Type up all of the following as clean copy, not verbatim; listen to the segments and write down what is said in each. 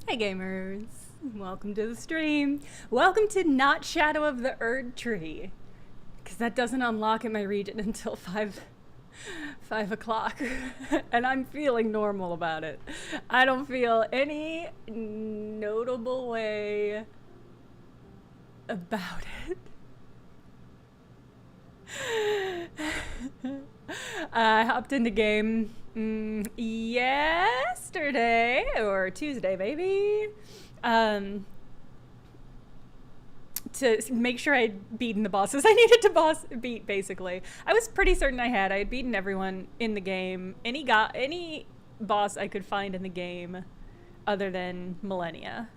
Hey gamers, welcome to the stream. Welcome to not Shadow of the Erd Tree, because that doesn't unlock in my region until 5 o'clock, and I'm feeling normal about it. I don't feel any notable way about it. I hopped into game yesterday or Tuesday maybe to make sure I'd beaten the bosses I needed to beat. Basically, I was pretty certain I had beaten everyone in the game, any boss I could find in the game other than Millennia.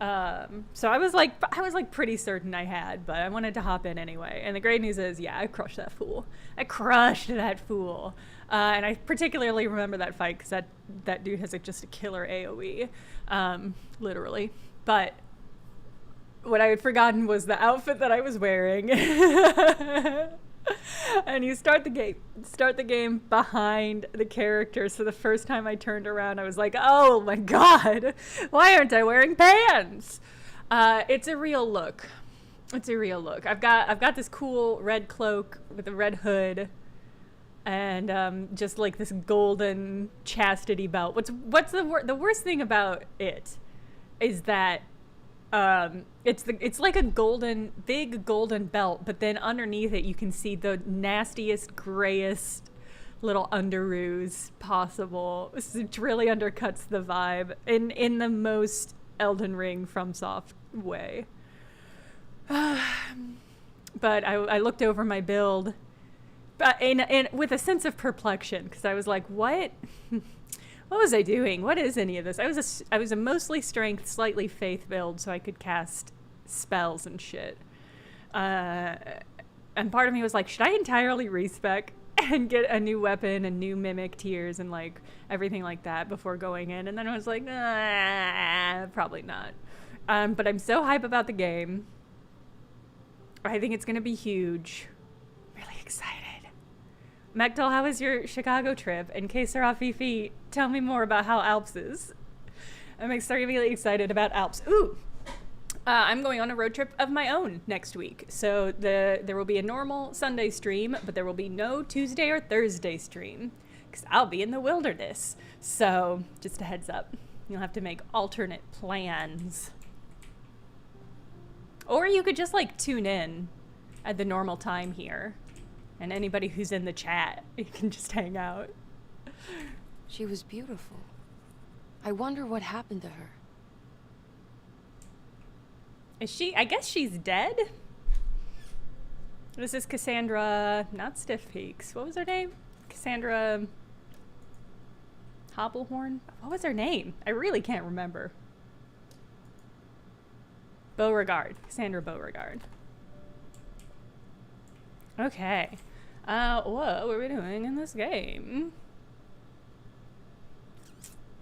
So I was like pretty certain I had, but I wanted to hop in anyway. And the great news is, yeah, I crushed that fool. And I particularly remember that fight because that dude has just a killer AoE, literally. But what I had forgotten was the outfit that I was wearing. And you start the game behind the character. So the first time I turned around, I was like, oh my god, why aren't I wearing pants? It's a real look. I've got this cool red cloak with a red hood and just like this golden chastity belt. What's the worst thing about it is that it's like a big golden belt, but then underneath it you can see the nastiest, grayest little underoos possible. It really undercuts the vibe in the most Elden Ring FromSoft way. But I looked over my build, but with a sense of perplexion, because I was like, what? What was I doing? What is any of this? I was a mostly strength, slightly faith build, so I could cast spells and shit. And part of me was like, should I entirely respec and get a new weapon and new mimic tiers and like everything like that before going in? And then I was like, probably not. But I'm so hype about the game. I think it's gonna be huge. Really excited. Mekdal, how was your Chicago trip? And Kesara Fifi, tell me more about how Alps is. I'm extremely excited about Alps. Ooh! I'm going on a road trip of my own next week. So there will be a normal Sunday stream, but there will be no Tuesday or Thursday stream, because I'll be in the wilderness. So just a heads up. You'll have to make alternate plans. Or you could just like tune in at the normal time here. And anybody who's in the chat, you can just hang out. She was beautiful. I wonder what happened to her. Is she? I guess she's dead? This is Cassandra, not Stiff Peaks. What was her name? Cassandra Hobblehorn? What was her name? I really can't remember. Beauregard. Cassandra Beauregard. Okay. What were we doing in this game?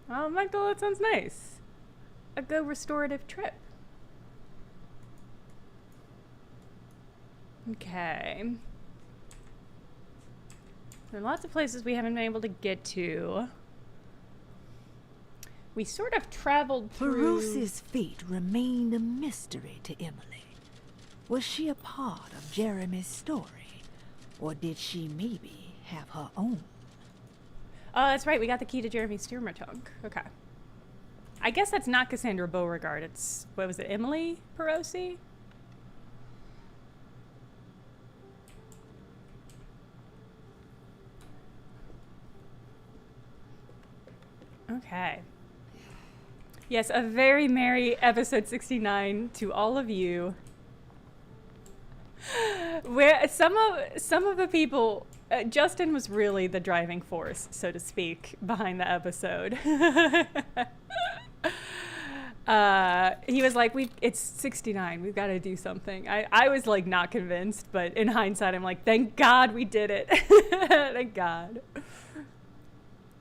Oh, Michael, that sounds nice. A good restorative trip. Okay. There are lots of places we haven't been able to get to. We sort of traveled through... Barusi's fate remained a mystery to Emily. Was she a part of Jeremy's story? Or did she maybe have her own? Oh, that's right. We got the key to Jeremy's Sturmertunk. Okay. I guess that's not Cassandra Beauregard. It's, what was it, Emily Perosi? Okay. Yes, a very merry episode 69 to all of you. Where some of the people, Justin was really the driving force, so to speak, behind the episode. He was like, it's 69, we've got to do something. I was like not convinced, but in hindsight I'm like, thank God we did it. Thank God.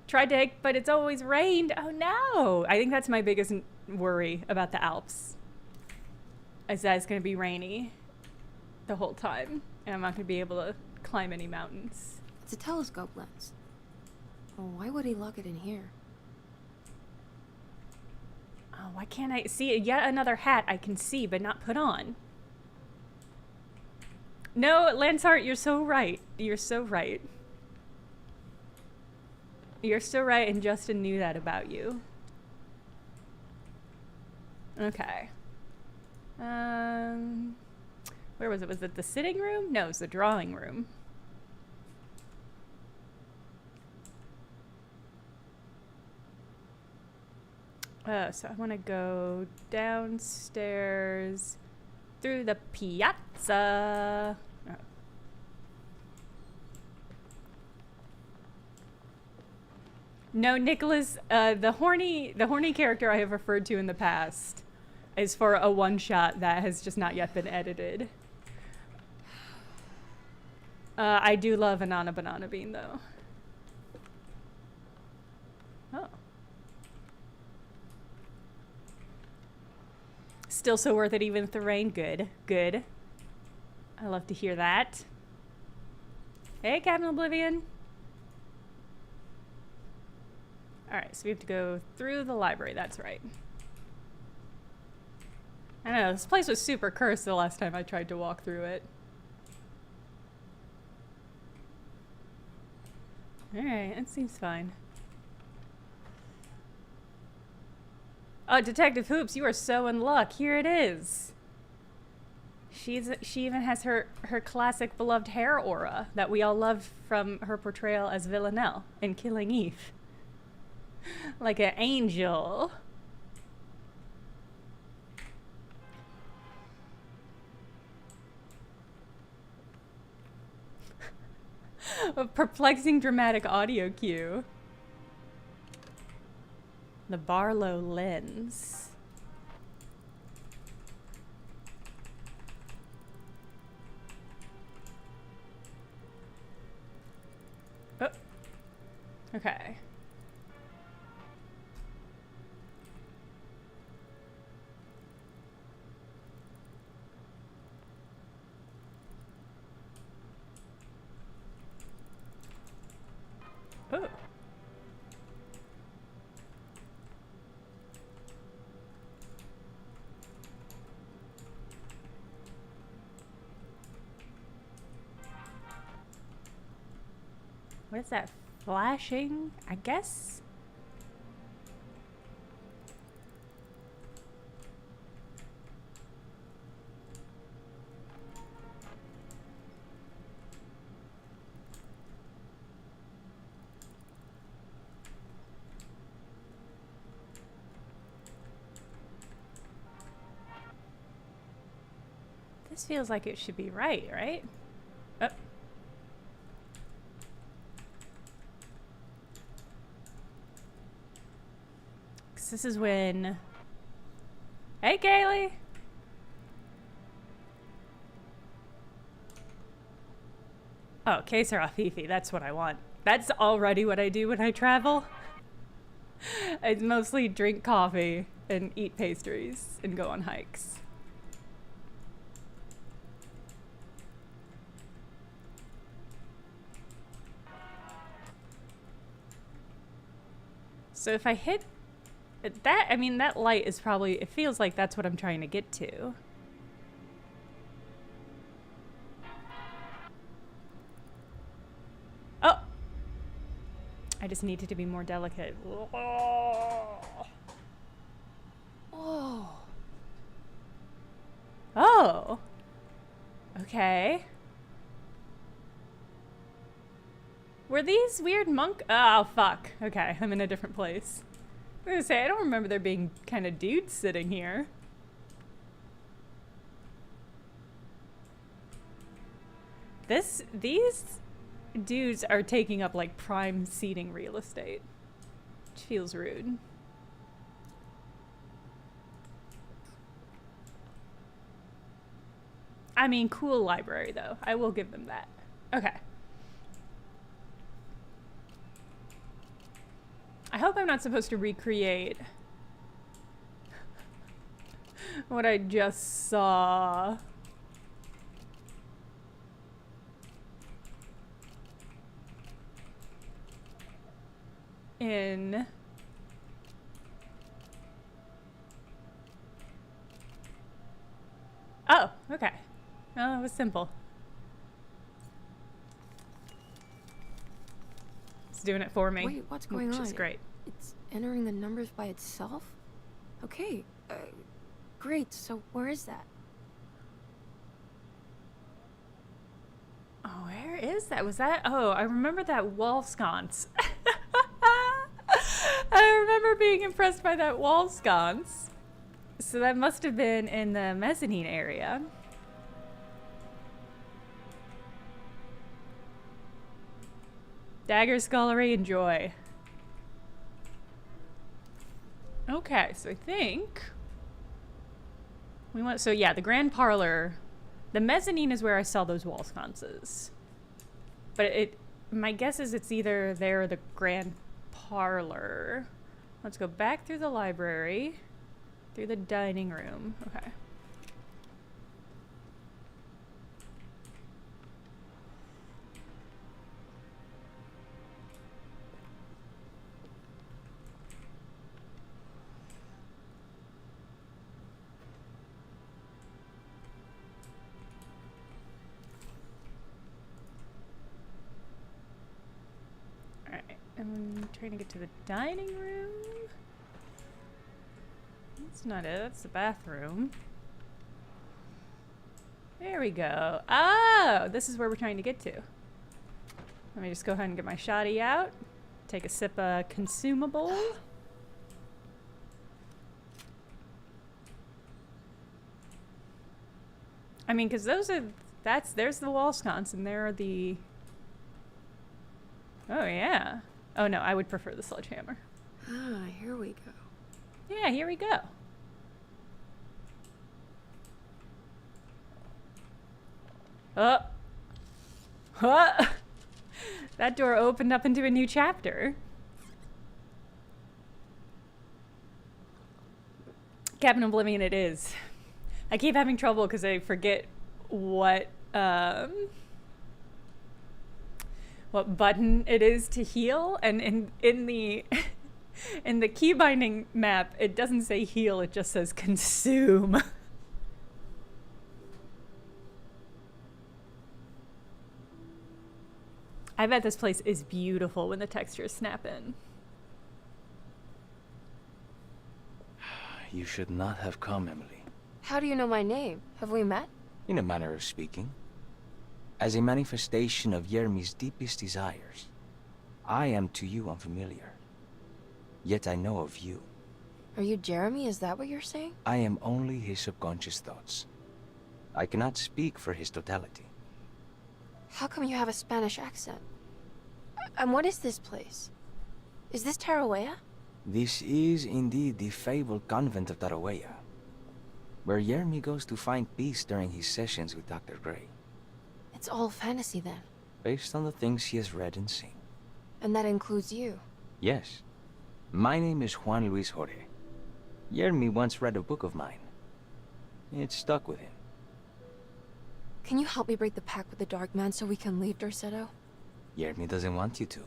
Tried to, but it's always rained. Oh no. I think that's my biggest worry about the Alps, is that it's going to be rainy the whole time, and I'm not going to be able to climb any mountains. It's a telescope lens. Oh, why would he lock it in here? Oh, why can't I see it? Yet another hat I can see but not put on. No, Lansart, you're so right. You're so right. You're so right, and Justin knew that about you. Okay. Where was it? Was it the sitting room? No, it was the drawing room. So I want to go downstairs through the piazza. Oh. No, Nicholas, the horny character I have referred to in the past is for a one-shot that has just not yet been edited. I do love Anana Banana Bean, though. Oh. Still so worth it even with the rain. Good. Good. I love to hear that. Hey, Captain Oblivion. Alright, so we have to go through the library. That's right. I don't know, this place was super cursed the last time I tried to walk through it. Alright, it seems fine. Oh, Detective Hoops, you are so in luck. Here it is. She even has her classic beloved hair aura that we all love from her portrayal as Villanelle in Killing Eve. Like an angel. A perplexing dramatic audio cue. The Barlow lens. Oh. Okay. Oh. What is that? Flashing? I guess? This feels like it should be right? Oh. This is when... Hey, Kaylee! Oh, Kesar Afifi, that's what I want. That's already what I do when I travel. I mostly drink coffee and eat pastries and go on hikes. So if I hit that, I mean, that light is probably, it feels like that's what I'm trying to get to. Oh! I just needed to be more delicate. Whoa. Oh! Okay. Were these weird monk? Oh, fuck. Okay, I'm in a different place. I was gonna say, I don't remember there being kind of dudes sitting here. These dudes are taking up like prime seating real estate, which feels rude. I mean, cool library though. I will give them that. Okay. I hope I'm not supposed to recreate what I just saw. In Oh, okay. Well, it was simple. It's doing it for me. Wait, what's going on? Which is great. It's entering the numbers by itself? Okay, great. So where is that? Oh, where is that? Was that? Oh, I remember that wall sconce. I remember being impressed by that wall sconce. So that must have been in the mezzanine area. Dagger, scullery, and joy. Okay, so I think we want. So yeah, the grand parlor. The mezzanine is where I saw those wall sconces. But my guess is it's either there or the grand parlor. Let's go back through the library, through the dining room. Okay. I'm trying to get to the dining room. That's not it. That's the bathroom. There we go. Oh, this is where we're trying to get to. Let me just go ahead and get my shoddy out. Take a sip of consumable. I mean, because there's the wall sconce and there are the... Oh, yeah. Oh, no, I would prefer the sledgehammer. Ah, here we go. Yeah, here we go. Oh. Huh. That door opened up into a new chapter. Captain Oblivion it is. I keep having trouble because I forget what button it is to heal, and in the in the key binding map it doesn't say heal, it just says consume. I bet this place is beautiful when the textures snap in. You should not have come, Emily. How do you know my name? Have we met? In a manner of speaking. As a manifestation of Yermi's deepest desires, I am to you unfamiliar. Yet I know of you. Are you Jeremy? Is that what you're saying? I am only his subconscious thoughts. I cannot speak for his totality. How come you have a Spanish accent? And what is this place? Is this Tarawea? This is indeed the fabled convent of Tarawea, where Yermi goes to find peace during his sessions with Dr. Gray. It's all fantasy then. Based on the things he has read and seen. And that includes you. Yes. My name is Juan Luis Jorge. Yermi once read a book of mine. It stuck with him. Can you help me break the pact with the Dark Man so we can leave Derceto? Yermi doesn't want you to.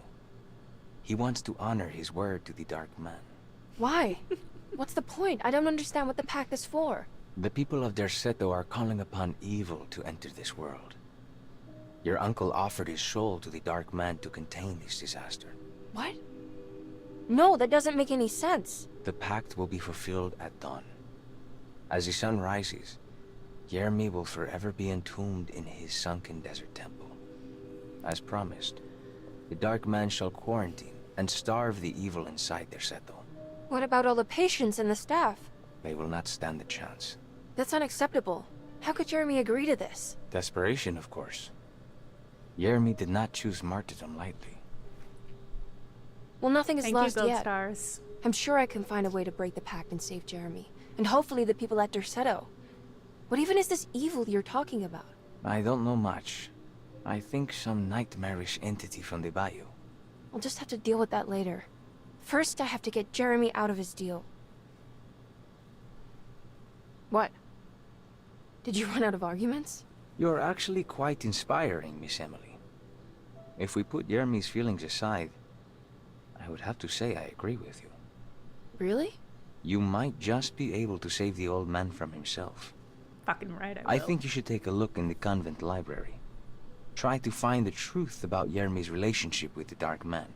He wants to honor his word to the Dark Man. Why? What's the point? I don't understand what the pact is for. The people of Derceto are calling upon evil to enter this world. Your uncle offered his soul to the Dark Man to contain this disaster. What? No, that doesn't make any sense. The pact will be fulfilled at dawn. As the sun rises, Yermi will forever be entombed in his sunken desert temple. As promised, the Dark Man shall quarantine and starve the evil inside Derceto. What about all the patients and the staff? They will not stand a chance. That's unacceptable. How could Jeremy agree to this? Desperation, of course. Yermi did not choose martyrdom lightly. Well, nothing is Thank lost you, Gold yet. Stars. I'm sure I can find a way to break the pact and save Jeremy. And hopefully the people at Derceto. What even is this evil you're talking about? I don't know much. I think some nightmarish entity from the bayou. I'll just have to deal with that later. First, I have to get Jeremy out of his deal. What? Did you run out of arguments? You're actually quite inspiring, Miss Emily. If we put Yermi's feelings aside, I would have to say I agree with you. Really? You might just be able to save the old man from himself. Fucking right, I will. I think you should take a look in the convent library. Try to find the truth about Yermi's relationship with the Dark Man.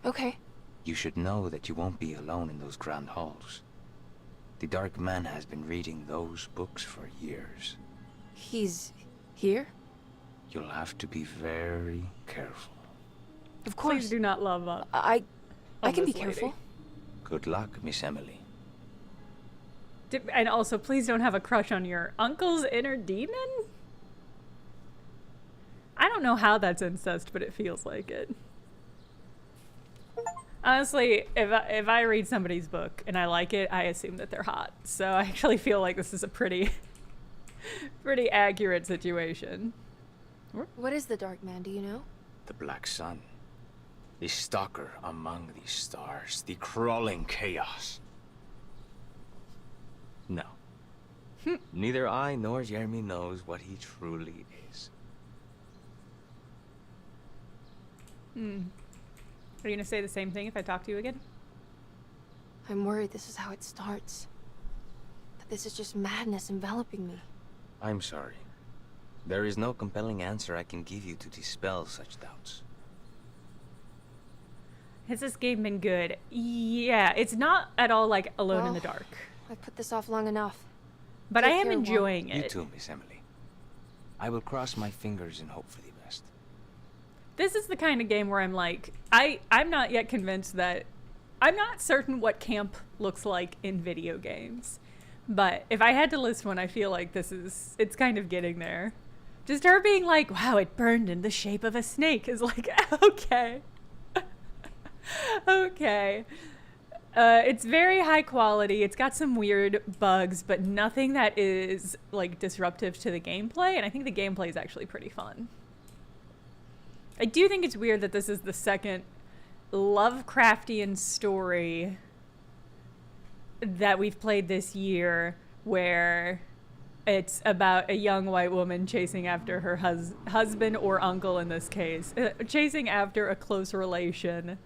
Okay. You should know that you won't be alone in those grand halls. The Dark Man has been reading those books for years. He's here? You'll have to be very careful. Of course. Please do not love up. I on can be this lady. careful. Good luck, Miss Emily. And also, please don't have a crush on your uncle's inner demon? I don't know how that's incest, but it feels like it. Honestly, if I read somebody's book and I like it, I assume that they're hot. So I actually feel like this is a pretty accurate situation. What is the Dark Man, do you know? The Black Sun. The stalker among the stars. The crawling chaos. No. Neither I nor Jeremy knows what he truly is. Are you gonna say the same thing if I talk to you again? I'm worried this is how it starts. That this is just madness enveloping me. I'm sorry. There is no compelling answer I can give you to dispel such doubts. Has this game been good? Yeah, it's not at all like Alone in the Well, Dark. I've put this off long enough. But Take I am care, Mom. enjoying You it. too, Miss Emily. I will cross my fingers and hope for the best. This is the kind of game where I'm like, I'm not yet convinced that... I'm not certain what camp looks like in video games. But if I had to list one, I feel like it's kind of getting there. Just her being like, wow, it burned in the shape of a snake is like, okay. Okay. It's very high quality. It's got some weird bugs, but nothing that is like disruptive to the gameplay. And I think the gameplay is actually pretty fun. I do think it's weird that this is the second Lovecraftian story that we've played this year where it's about a young white woman chasing after her husband or uncle in this case, chasing after a close relation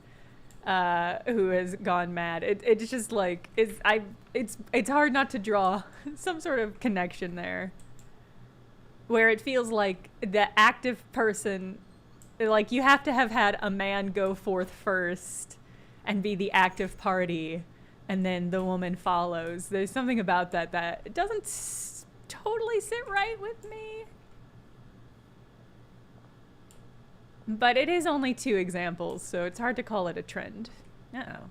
who has gone mad. It's just like it's hard not to draw some sort of connection there, where it feels like the active person, like you have to have had a man go forth first and be the active party, and then the woman follows. There's something about that it doesn't totally sit right with me. But it is only 2 examples, so it's hard to call it a trend. Uh-oh.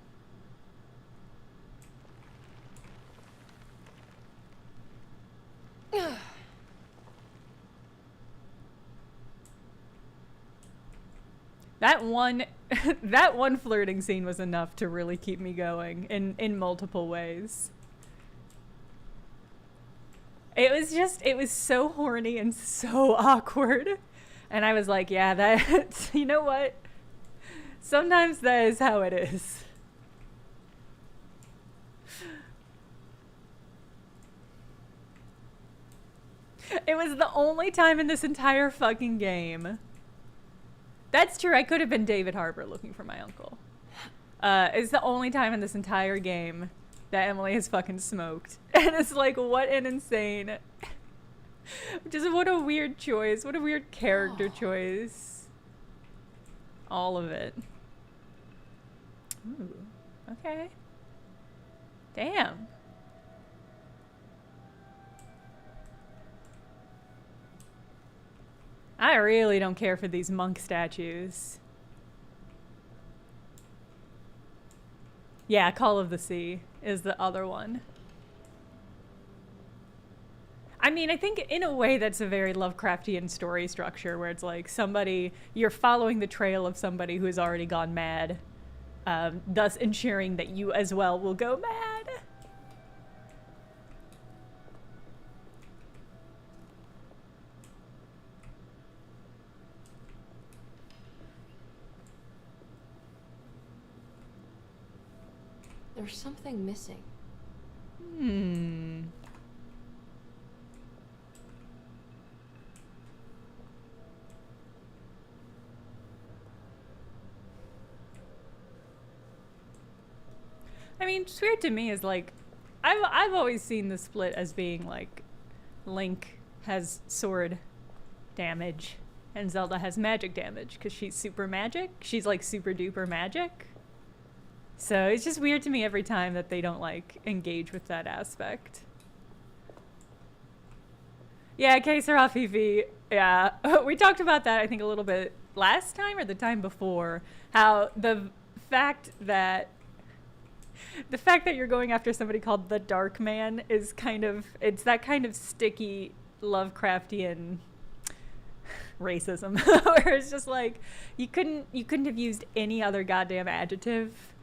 That one flirting scene was enough to really keep me going in multiple ways. It was so horny and so awkward. And I was like, yeah, that, you know what? Sometimes that is how it is. It was the only time in this entire fucking game. That's true, I could have been David Harbour looking for my uncle. It's the only time in this entire game that Emily has fucking smoked. And it's like, what an insane... Just what a weird choice. What a weird character choice. All of it. Ooh, okay. Damn. I really don't care for these monk statues. Yeah, Call of the Sea is the other one. I mean, I think in a way that's a very Lovecraftian story structure where it's like you're following the trail of somebody who has already gone mad, thus ensuring that you as well will go mad. There's something missing. I mean, weird to me is like, I've always seen the split as being like Link has sword damage and Zelda has magic damage because she's super magic. She's like super duper magic. So it's just weird to me every time that they don't like engage with that aspect. Yeah, Que Sera Fifi. Yeah, we talked about that I think a little bit last time or the time before. How the fact that you're going after somebody called the Dark Man is kind of, it's that kind of sticky Lovecraftian racism where it's just like you couldn't have used any other goddamn adjective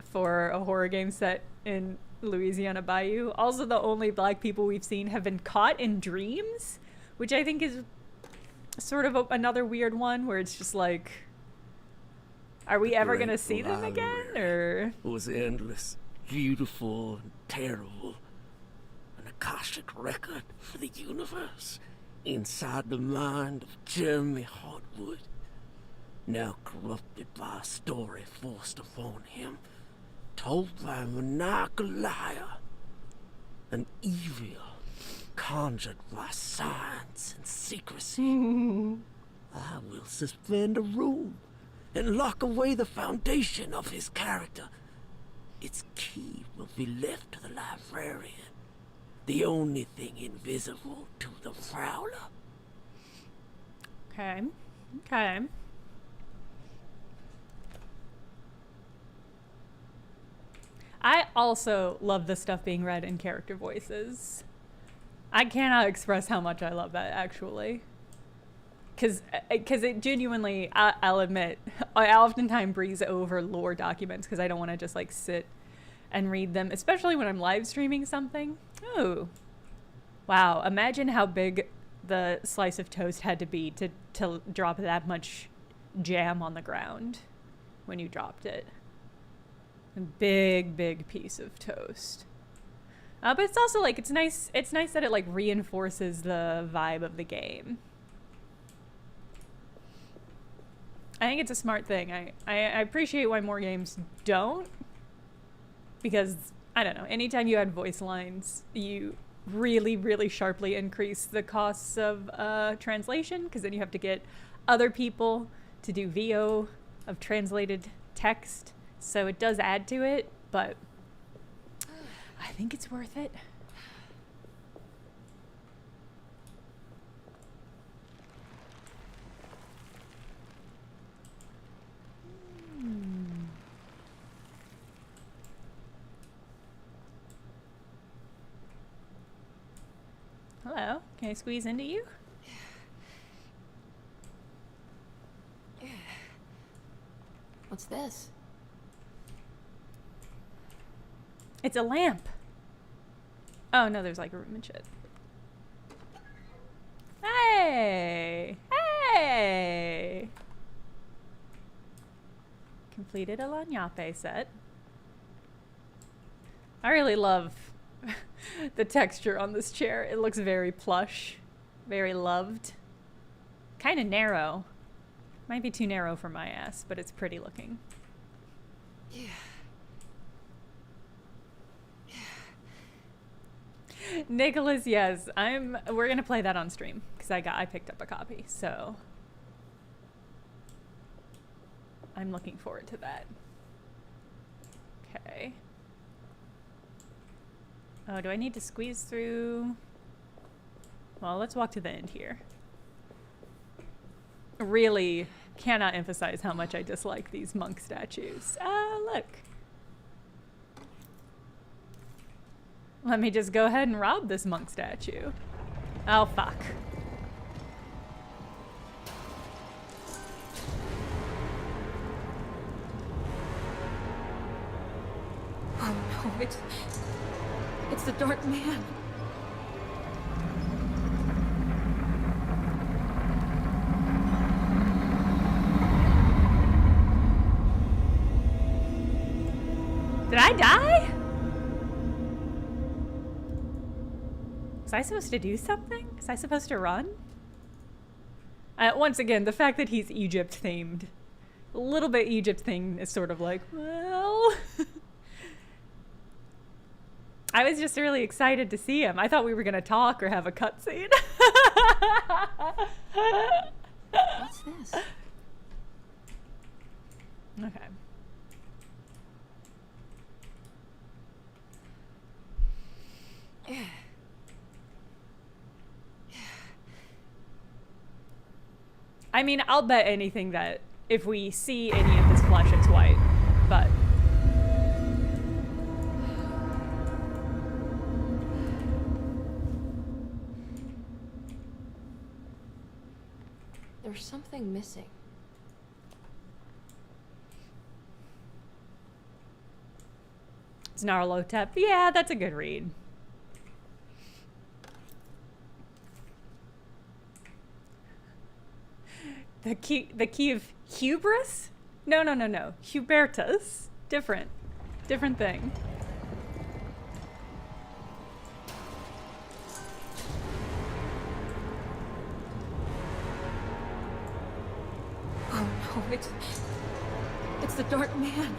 for a horror game set in Louisiana Bayou. Also, the only black people we've seen have been caught in dreams, which I think is sort of another weird one where it's just like, are we ever gonna see them again? Or it was endless, beautiful, and terrible. An Akashic record for the universe inside the mind of Jeremy Hartwood, now corrupted by a story forced upon him, told by a maniacal liar, an evil conjured by science and secrecy. I will suspend a room and lock away the foundation of his character. Its key will be left to the librarian, the only thing invisible to the Prowler. okay. I also love the stuff being read in character voices. I cannot express how much I love that, actually. Because it genuinely, I'll admit, I oftentimes breeze over lore documents because I don't want to just like sit and read them, especially when I'm live streaming something. Oh, wow. Imagine how big the slice of toast had to be to drop that much jam on the ground when you dropped it. A big piece of toast. But it's also like, it's nice that it like reinforces the vibe of the game. I think it's a smart thing. I appreciate why more games don't. Because, I don't know, anytime you add voice lines, you really sharply increase the costs of translation, because then you have to get other people to do VO of translated text. So it does add to it, but I think it's worth it. Hello, can I squeeze into you? What's this? It's a lamp. Oh no, there's like a room and shit. Hey! Hey! Completed a Lanyape set. I really love the texture on this chair. It looks very plush, very loved. Kind of narrow. Might be too narrow for my ass, but it's pretty looking. Yeah. Nicholas, yes, we're gonna play that on stream because I picked up a copy, so I'm looking forward to that. Okay. Oh, do I need to squeeze through? Well, let's walk to the end here. Really cannot emphasize how much I dislike these monk statues. Look. Let me just go ahead and rob this monk statue. Oh, fuck. Oh no, it's the Dark Man. Did I die? Was I supposed to do something? Was I supposed to run? Once again, the fact that he's Egypt themed. A little bit Egypt thing is sort of like, well... I was just really excited to see him. I thought we were gonna talk or have a cutscene. What's this? Okay. I mean, I'll bet anything that if we see any of his flesh, it's white. But There's something missing. it's Narlotep. Yeah, that's a good read. The key of hubris? No. Hubertus. Different thing. Oh no, it's the Dark Man.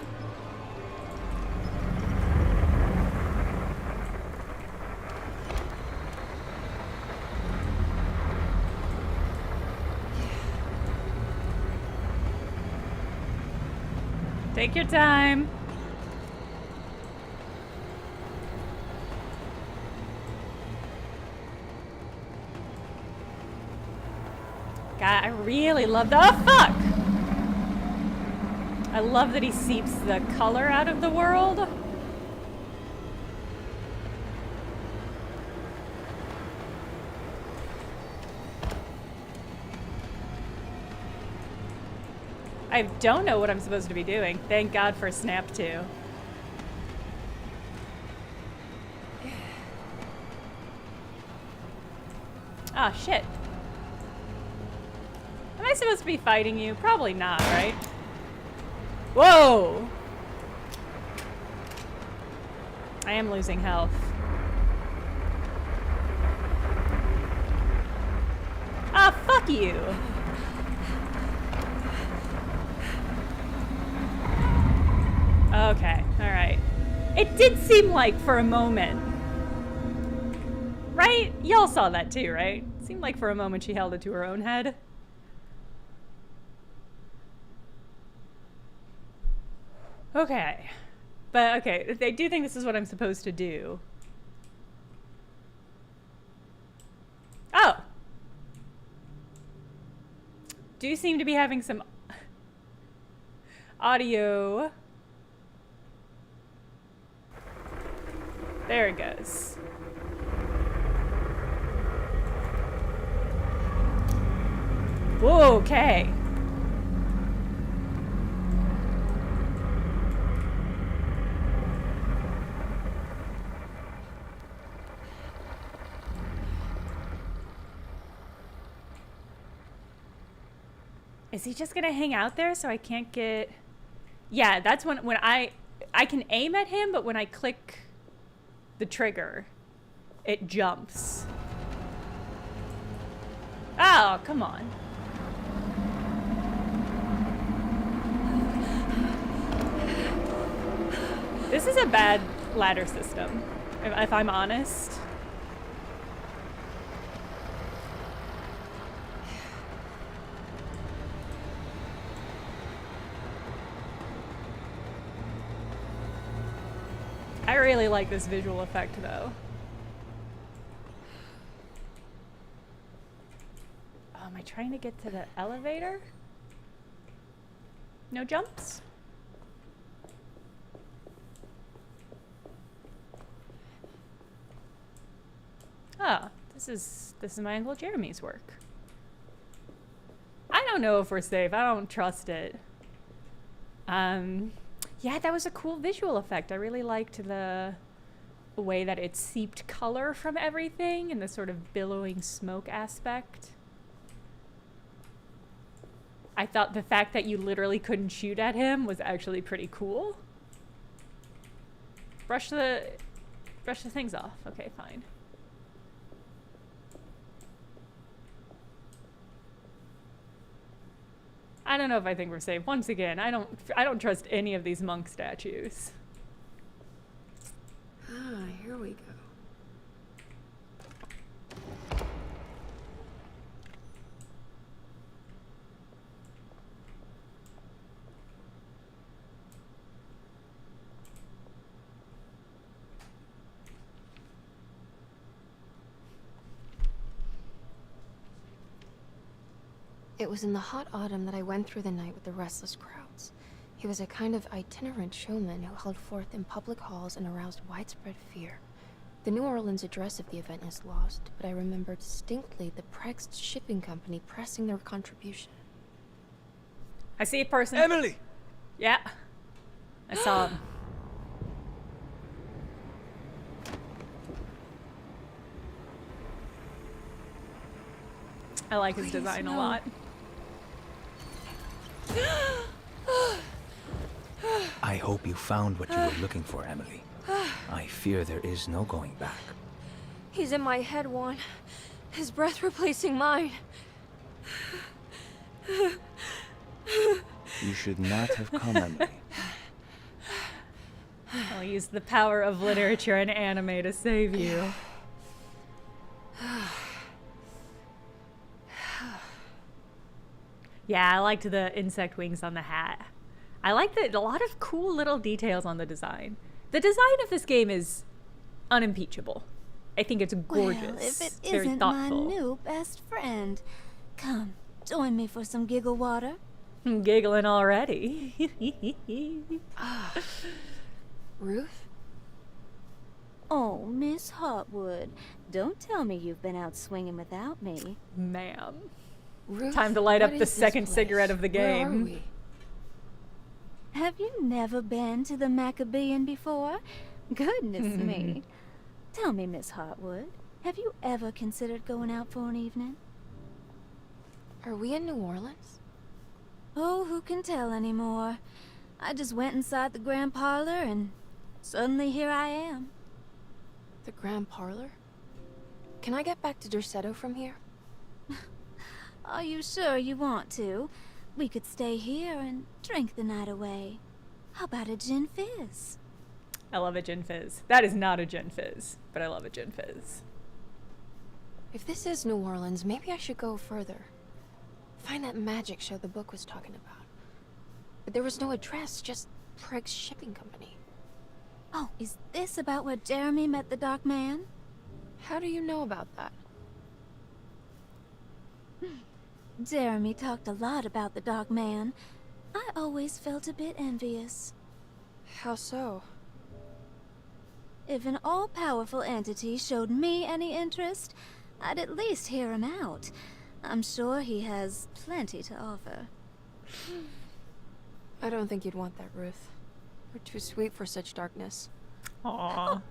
Take your time. God, I really love the— oh, fuck! I love that he seeps the color out of the world. I don't know what I'm supposed to be doing. Thank God for Snap 2. Ah, shit. Am I supposed to be fighting you? Probably not, right? Whoa! I am losing health. Ah, fuck you! Okay, alright. It did seem like for a moment. Right? Y'all saw that too, right? It seemed like for a moment she held it to her own head. Okay. But okay, if they do think this is what I'm supposed to do. Oh! Do seem to be having some audio. There it goes. Whoa, okay. Is he just gonna hang out there so I can't get... Yeah, that's when I can aim at him, but when I click the trigger, it jumps. Oh, come on. This is a bad ladder system, if I'm honest. I really like this visual effect, though. Oh, am I trying to get to the elevator? No jumps? Oh, this is my Uncle Jeremy's work. I don't know if we're safe. I don't trust it. Yeah, that was a cool visual effect. I really liked the way that it seeped color from everything and the sort of billowing smoke aspect. I thought the fact that you literally couldn't shoot at him was actually pretty cool. Brush the things off. Okay, fine. I don't know if I think we're safe. Once again, I don't trust any of these monk statues. Ah, here we It was in the hot autumn that I went through the night with the restless crowds. He was a kind of itinerant showman who held forth in public halls and aroused widespread fear. The New Orleans address of the event is lost, but I remember distinctly the Prext shipping company pressing their contribution. I see a person. Emily! Yeah. I saw him. I like his design a lot. I hope you found what you were looking for, Emily. I fear there is no going back. He's in my head, Juan. His breath replacing mine. You should not have come, Emily. I'll use the power of literature and anime to save you. Yeah, I liked the insect wings on the hat. I like a lot of cool little details on the design. The design of this game is unimpeachable. I think it's gorgeous. Well, if it It's very isn't my thoughtful. new best friend. Come, join me for some giggle water. I'm giggling already. Ruth? Oh, Miss Hotwood, don't tell me you've been out swinging without me. Ma'am. Ruth? Time to light What up is the this second place? cigarette of the Where are game. we? Have you never been to the Maccabean before? Goodness me. Tell me, Miss Hotwood, have you ever considered going out for an evening? Are we in New Orleans? Oh, who can tell anymore? I just went inside the grand parlor and suddenly here I am. The Grand Parlor? Can I get back to Derceto from here? Are you sure you want to? We could stay here and drink the night away. How about a gin fizz? I love a gin fizz. That is not a gin fizz, but I love a gin fizz. If this is New Orleans, maybe I should go further. Find that magic show the book was talking about. But there was no address, just Prext Shipping Company. Oh, is this about where Jeremy met the Dark Man? How do you know about that? Jeremy talked a lot about the Dark Man. I always felt a bit envious. How so? If an all-powerful entity showed me any interest, I'd at least hear him out. I'm sure he has plenty to offer. I don't think you'd want that, Ruth. You're too sweet for such darkness. Aww.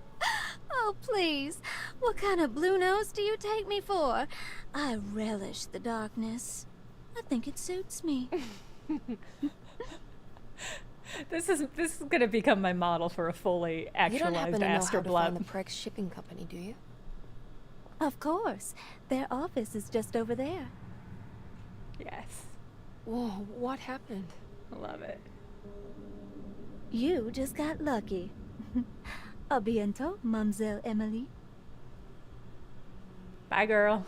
Oh, please. What kind of blue nose do you take me for? I relish the darkness. I think it suits me. This is gonna become my model for a fully You don't happen actualized to know how Aster to find the Blood. Prext Shipping Company, do you? Of course. Their office is just over there. Yes, Whoa, what happened? I love it. You just got lucky. A bientôt, Mademoiselle Emily. Bye, girl.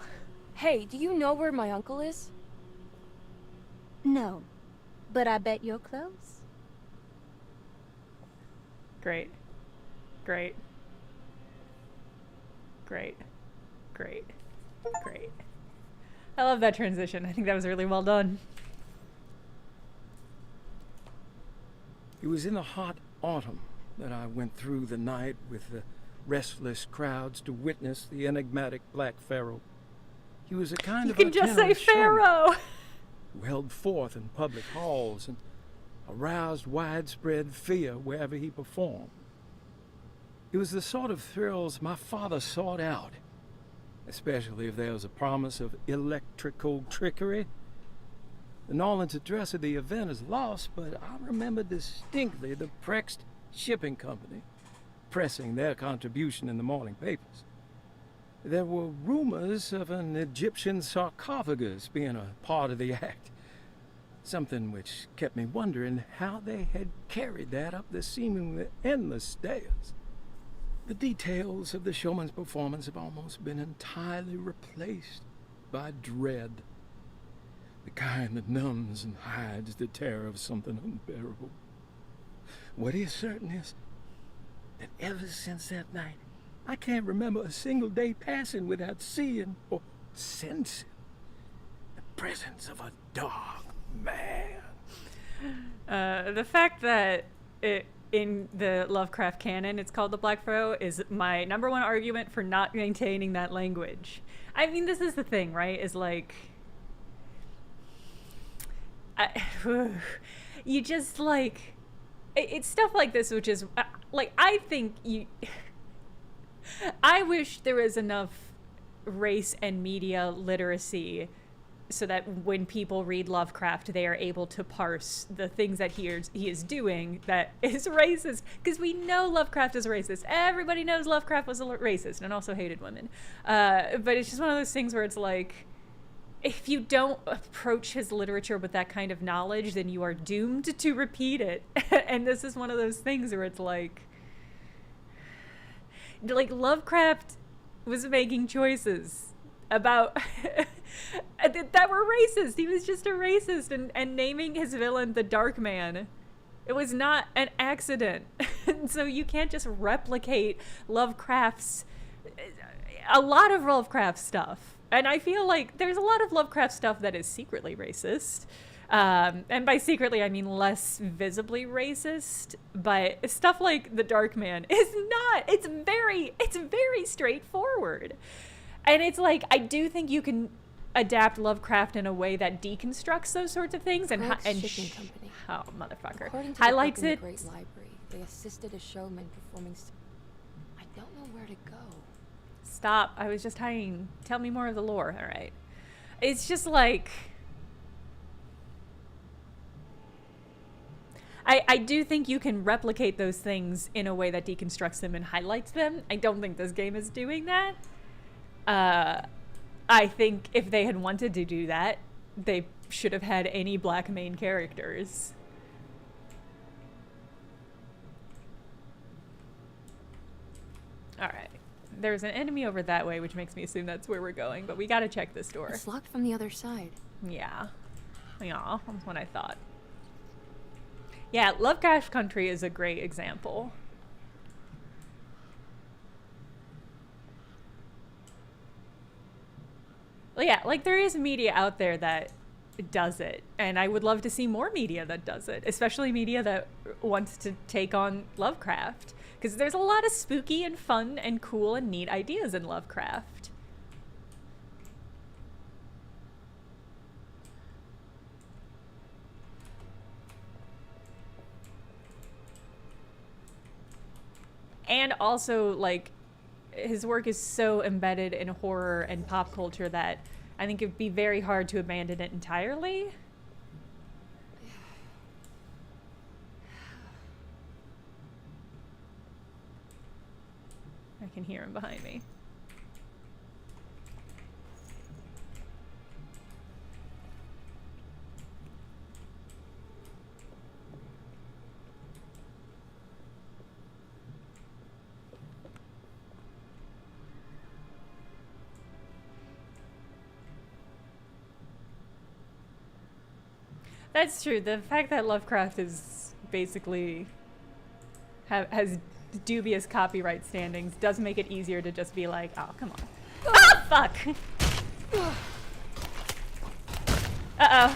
Hey, do you know where my uncle is? No, but I bet you're close. Great. Great. Great. Great. Great. I love that transition. I think that was really well done. It was in the hot autumn that I went through the night with the restless crowds to witness the enigmatic Black Pharaoh. He was a kind You of can just say itinerant showman Pharaoh. who held forth in public halls and aroused widespread fear wherever he performed. It was the sort of thrills my father sought out, especially if there was a promise of electrical trickery. The Nolan's address of the event is lost, but I remember distinctly the Prext Shipping Company pressing their contribution in the morning papers. There were rumors of an Egyptian sarcophagus being a part of the act, something which kept me wondering how they had carried that up the seemingly endless stairs. The details of the showman's performance have almost been entirely replaced by dread. The kind that numbs and hides the terror of something unbearable. What is certain is that ever since that night, I can't remember a single day passing without seeing or sensing an presence of a dark man. The fact that in the Lovecraft canon it's called the Black Pharaoh is my number one argument for not maintaining that language. I mean, this is the thing, right? Is like... you just, like... It's stuff like this, which is... like, I think you... I wish there was enough race and media literacy so that when people read Lovecraft, they are able to parse the things that he is doing that is racist. Because we know Lovecraft is racist. Everybody knows Lovecraft was a racist and also hated women. But it's just one of those things where it's like, if you don't approach his literature with that kind of knowledge, then you are doomed to repeat it. And this is one of those things where it's like Lovecraft was making choices about that were racist. He was just a racist, and naming his villain the Dark Man, it was not an accident. And so you can't just replicate a lot of Lovecraft stuff. And I feel like there's a lot of Lovecraft stuff that is secretly racist. And by secretly, I mean less visibly racist. But stuff like the Dark Man is not. It's very straightforward. And it's like, I do think you can adapt Lovecraft in a way that deconstructs those sorts of things and Shipping Company. Oh, motherfucker. According to Highlights the it. Great Library, they assisted a showman performing. I don't know where to go. Stop. I was just hiding. Tell me more of the lore. All right. It's just like... I do think you can replicate those things in a way that deconstructs them and highlights them. I don't think this game is doing that. I think if they had wanted to do that, they should have had any black main characters. All right. There's an enemy over that way, which makes me assume that's where we're going, but we gotta check this door. It's locked from the other side. Yeah. Yeah, that's what I thought. Yeah, Lovecraft Country is a great example. Well, yeah, like there is media out there that does it, and I would love to see more media that does it, especially media that wants to take on Lovecraft, because there's a lot of spooky and fun and cool and neat ideas in Lovecraft. And also, like, his work is so embedded in horror and pop culture that I think it'd be very hard to abandon it entirely. I can hear him behind me. That's true. The fact that Lovecraft is basically has dubious copyright standings does make it easier to just be like, oh, come on. Ah, fuck! Uh-oh.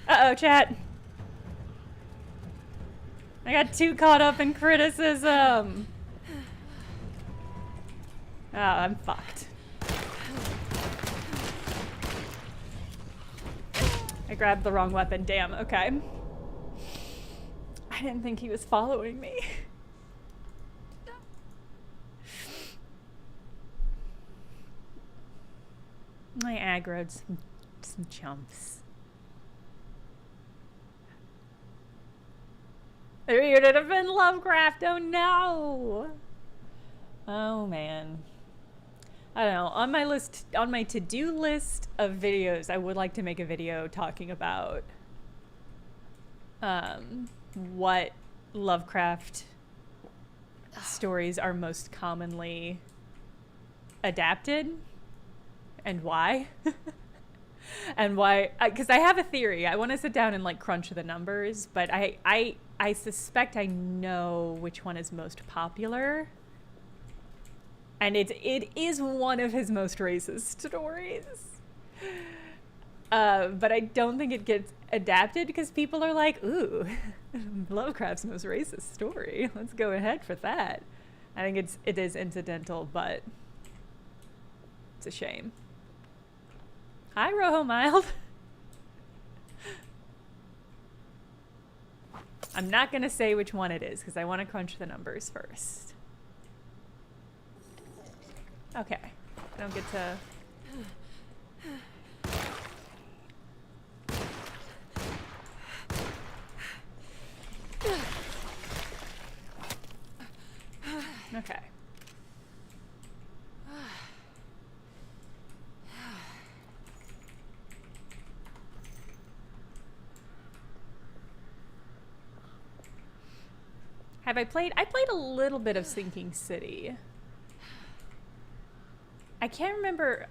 Uh-oh, chat. I got too caught up in criticism. Oh, I'm fucked. I grabbed the wrong weapon. Damn, okay. I didn't think he was following me. I aggroed some chumps. It would have been Lovecraft. Oh no. Oh man. I don't know. On my list, on my to-do list of videos, I would like to make a video talking about what Lovecraft stories are most commonly adapted and why. And why, because I have a theory. I want to sit down and like crunch the numbers, but I suspect I know which one is most popular. And it is one of his most racist stories. But I don't think it gets adapted because people are like, ooh, Lovecraft's most racist story. Let's go ahead for that. I think it is incidental, but it's a shame. Hi, Rojo Mild. I'm not going to say which one it is because I want to crunch the numbers first. Okay. I don't get to... Okay. Have I played? I played a little bit of Sinking City. I can't remember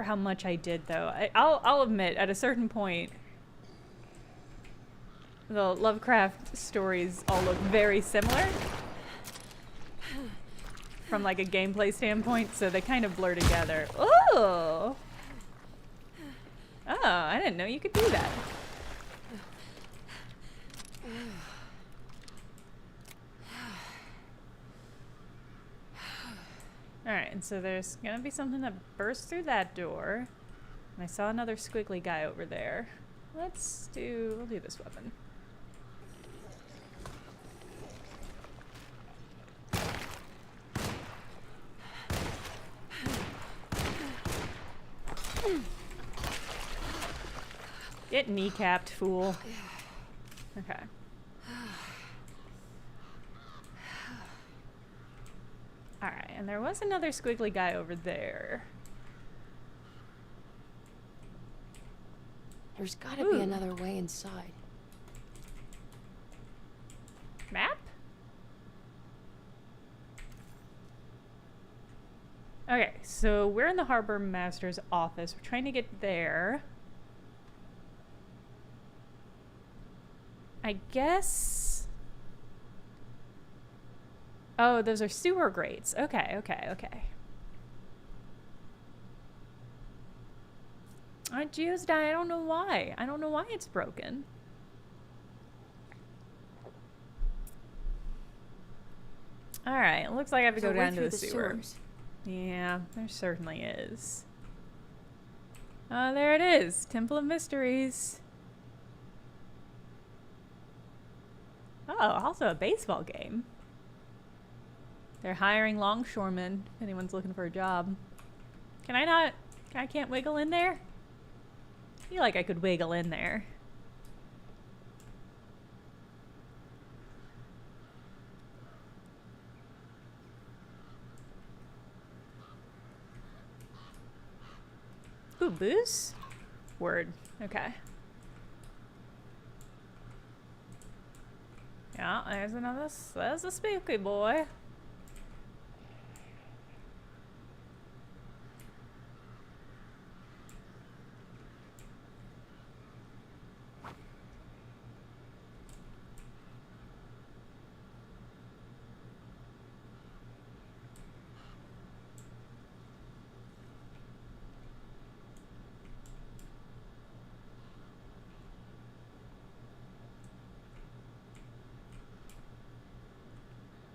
how much I did though. I'll admit at a certain point the Lovecraft stories all look very similar from like a gameplay standpoint, so they kind of blur together. Oh, I didn't know you could do that. Alright, and so there's gonna be something that bursts through that door. And I saw another squiggly guy over there. We'll do this weapon. Get kneecapped, fool. Okay. Alright, and there was another squiggly guy over there. There's gotta be another way inside. Map? Okay, so we're in the harbor master's office. We're trying to get there. I guess... Oh, those are sewer grates. Okay. Geo's die. I don't know why. I don't know why it's broken. Alright, it looks like I have to go down to the sewer. Yeah, there certainly is. Oh, there it is. Temple of Mysteries. Oh, also a baseball game. They're hiring longshoremen if anyone's looking for a job. Can I not? I can't wiggle in there? I feel like I could wiggle in there. Ooh, booze? Word. Okay. Yeah, there's a spooky boy.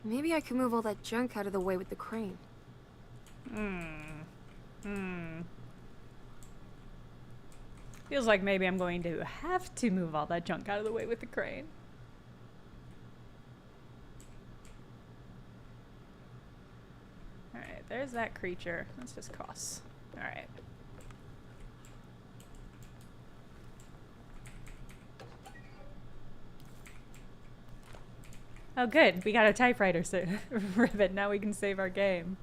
Maybe I could move all that junk out of the way with the crane. Feels like maybe I'm going to have to move all that junk out of the way with the crane. Alright, there's that creature. Let's just cross. Alright. Oh good, we got a typewriter ribbon. Now we can save our game.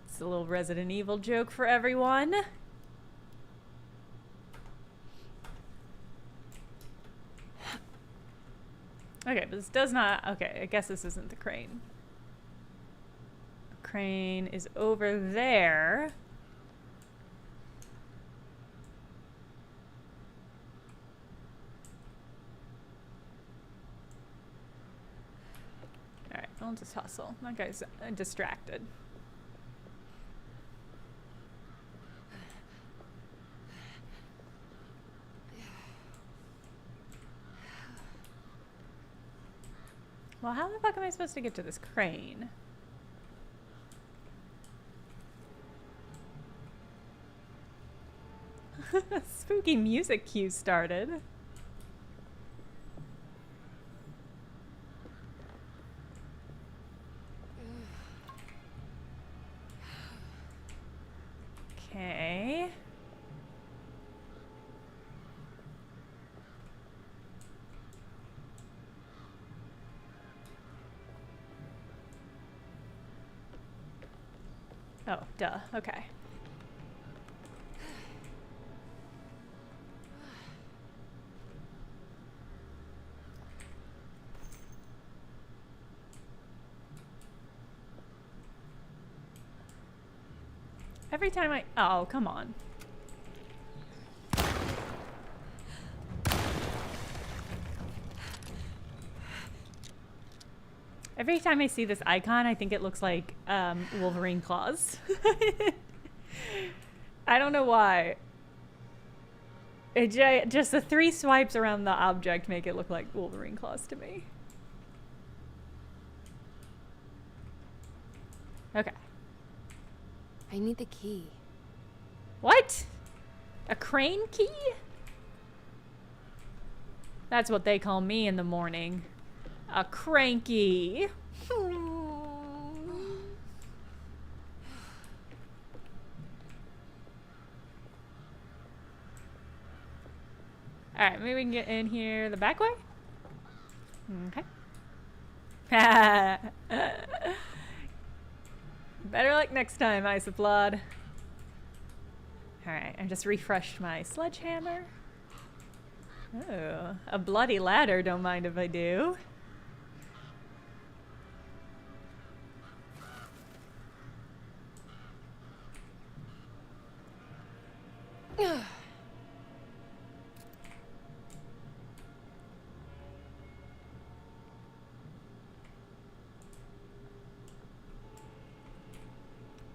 It's a little Resident Evil joke for everyone. Okay, but this does not... Okay, I guess this isn't the crane. The crane is over there. Alright, don't just hustle. That guy's distracted. Well, how the fuck am I supposed to get to this crane? Spooky music cue started. Okay. Oh, duh. Okay. Every time I... Oh, come on. Every time I see this icon, I think it looks like Wolverine claws. I don't know why. Just the 3 swipes around the object make it look like Wolverine claws to me. Okay. I need the key. What? A crane key? That's what they call me in the morning. A cranky. Alright, maybe we can get in here the back way? Okay. Better luck next time, I supplied. Alright, I just refreshed my sledgehammer. Oh, a bloody ladder, don't mind if I do.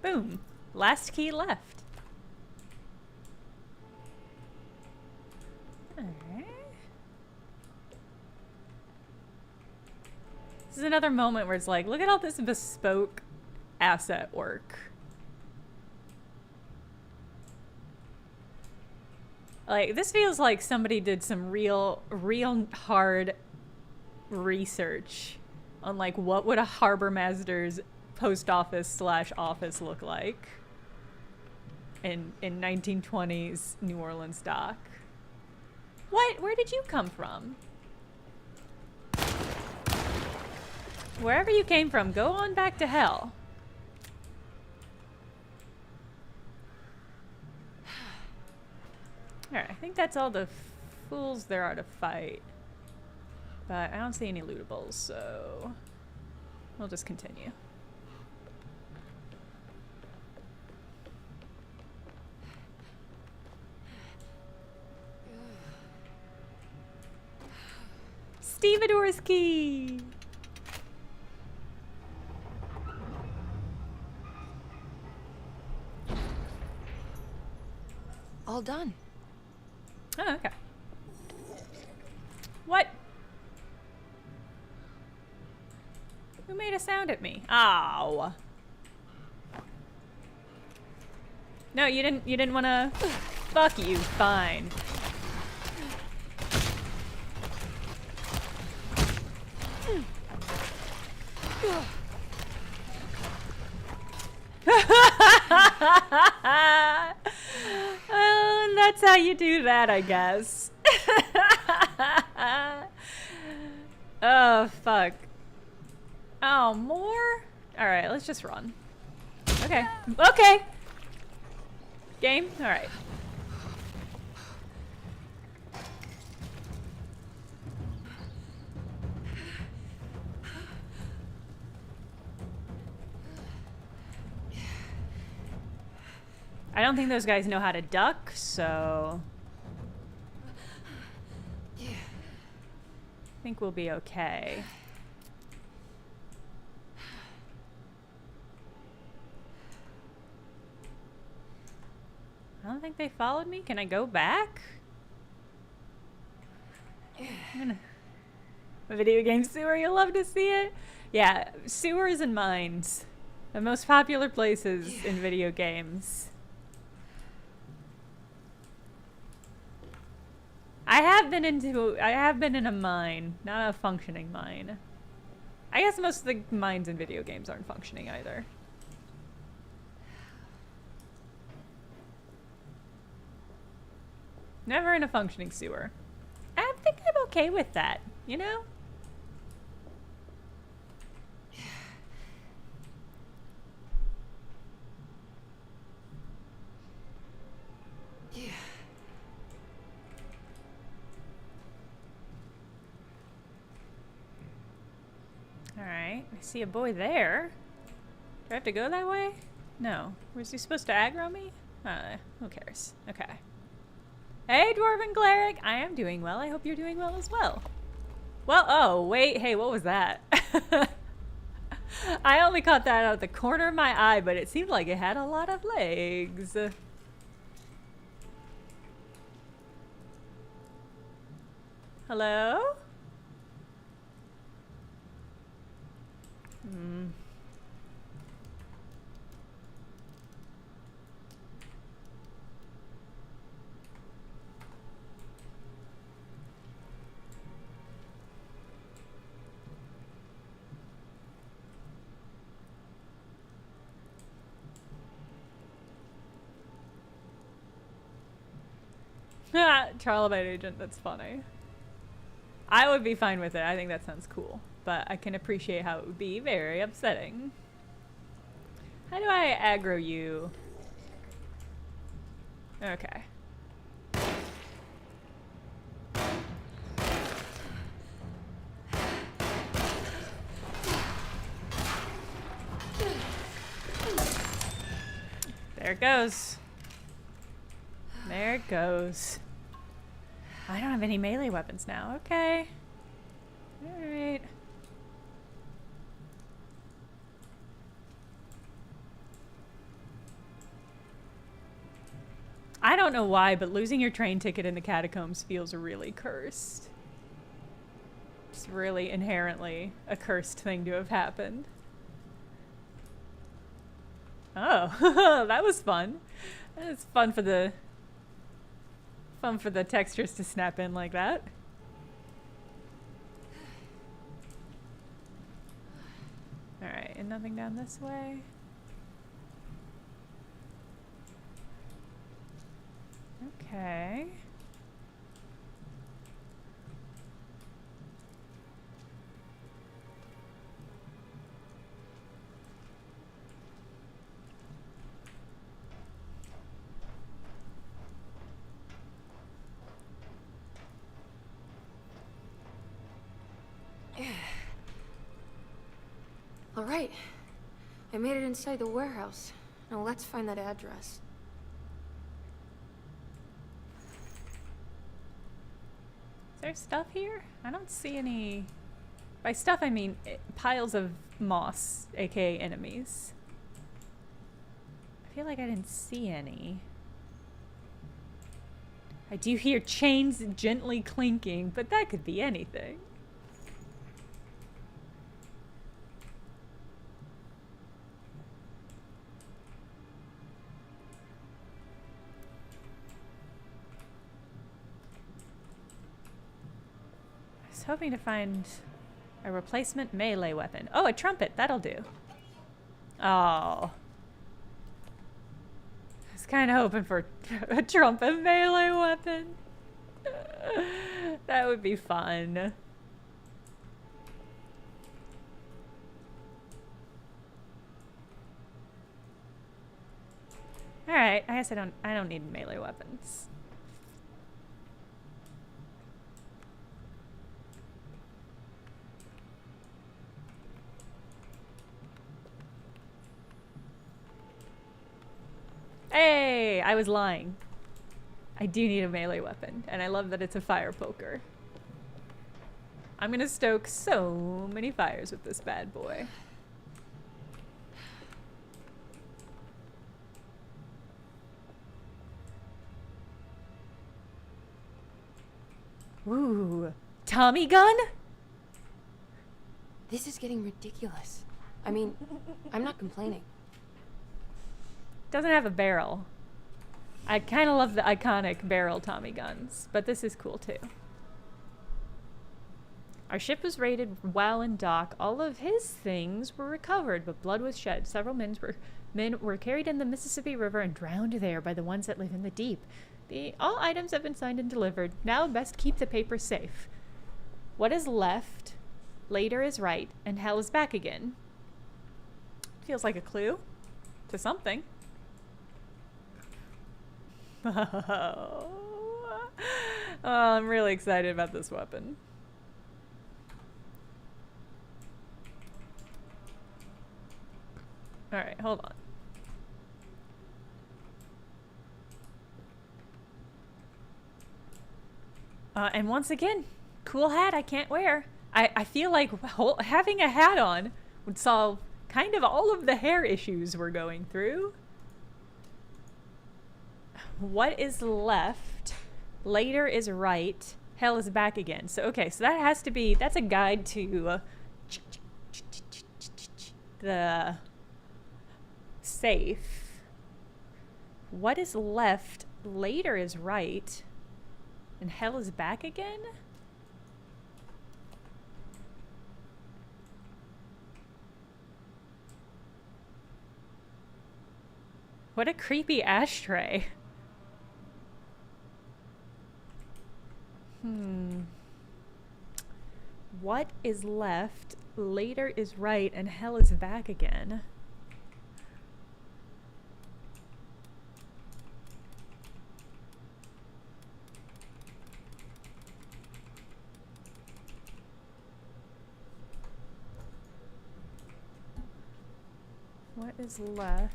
Boom. Last key left. Alright. This is another moment where it's like, look at all this bespoke asset work. Like, this feels like somebody did some real hard research on, like, what would a harbor master's post office / office look like in 1920s New Orleans dock. What? Where did you come from? Wherever you came from, go on back to hell. Alright, I think that's all the fools there are to fight. But I don't see any lootables, so we'll just continue. Stevedore's key! All done. Oh, okay. What? Who made a sound at me? Ow. No, you didn't want to... Fuck you, fine. And that's how you do that, I guess. Oh, fuck. Oh, more? Alright, let's just run. Okay. Okay! Game? Alright. I don't think those guys know how to duck, so... I think we'll be okay. I don't think they followed me. Can I go back? I'm Video game sewer, you'll love to see it. Yeah, sewers and mines. The most popular places in video games. I have been in a mine, not a functioning mine. I guess most of the mines in video games aren't functioning either. Never in a functioning sewer. I think I'm okay with that, you know? Alright, I see a boy there. Do I have to go that way? No. Was he supposed to aggro me? Who cares? Okay. Hey, Dwarven Cleric! I am doing well. I hope you're doing well as well. Well, oh, wait. Hey, what was that? I only caught that out of the corner of my eye, but it seemed like it had a lot of legs. Hello? Hmm. Trial-by agent, that's funny. I would be fine with it. I think that sounds cool. But I can appreciate how it would be very upsetting. How do I aggro you? Okay. There it goes. There it goes. I don't have any melee weapons now. Okay. Alright. I don't know why, but losing your train ticket in the catacombs feels really cursed. It's really inherently a cursed thing to have happened. Oh, that was fun. That was fun for the textures to snap in like that. Alright, and nothing down this way. Okay. All right. I made it inside the warehouse. Now let's find that address. Is there stuff here? I don't see any. By stuff, I mean piles of moss, aka enemies. I feel like I didn't see any. I do hear chains gently clinking, but that could be anything. Hoping to find a replacement melee weapon. Oh, a trumpet. That'll do. Oh. I was kind of hoping for a trumpet melee weapon. That would be fun. All right. I guess I don't need melee weapons. Hey, I was lying. I do need a melee weapon, and I love that it's a fire poker. I'm gonna stoke so many fires with this bad boy. Ooh, Tommy gun? This is getting ridiculous. I mean, I'm not complaining. Doesn't have a barrel. I kind of love the iconic barrel Tommy guns, but this is cool too. Our ship was raided while in dock. All of his things were recovered, but blood was shed. Several men were carried in the Mississippi River and drowned there by the ones that live in the deep. All items have been signed and delivered. Now best keep the papers safe. What is left, later is right, and hell is back again. Feels like a clue to something. Oh, I'm really excited about this weapon. All right, hold on. And once again, cool hat I can't wear. I feel like having a hat on would solve kind of all of the hair issues we're going through. What is left? Later is right. Hell is back again. So, okay, so that has to be, that's a guide to the safe. What is left? Later is right. And hell is back again? What a creepy ashtray. What is left? Later is right and hell is back again. What is left?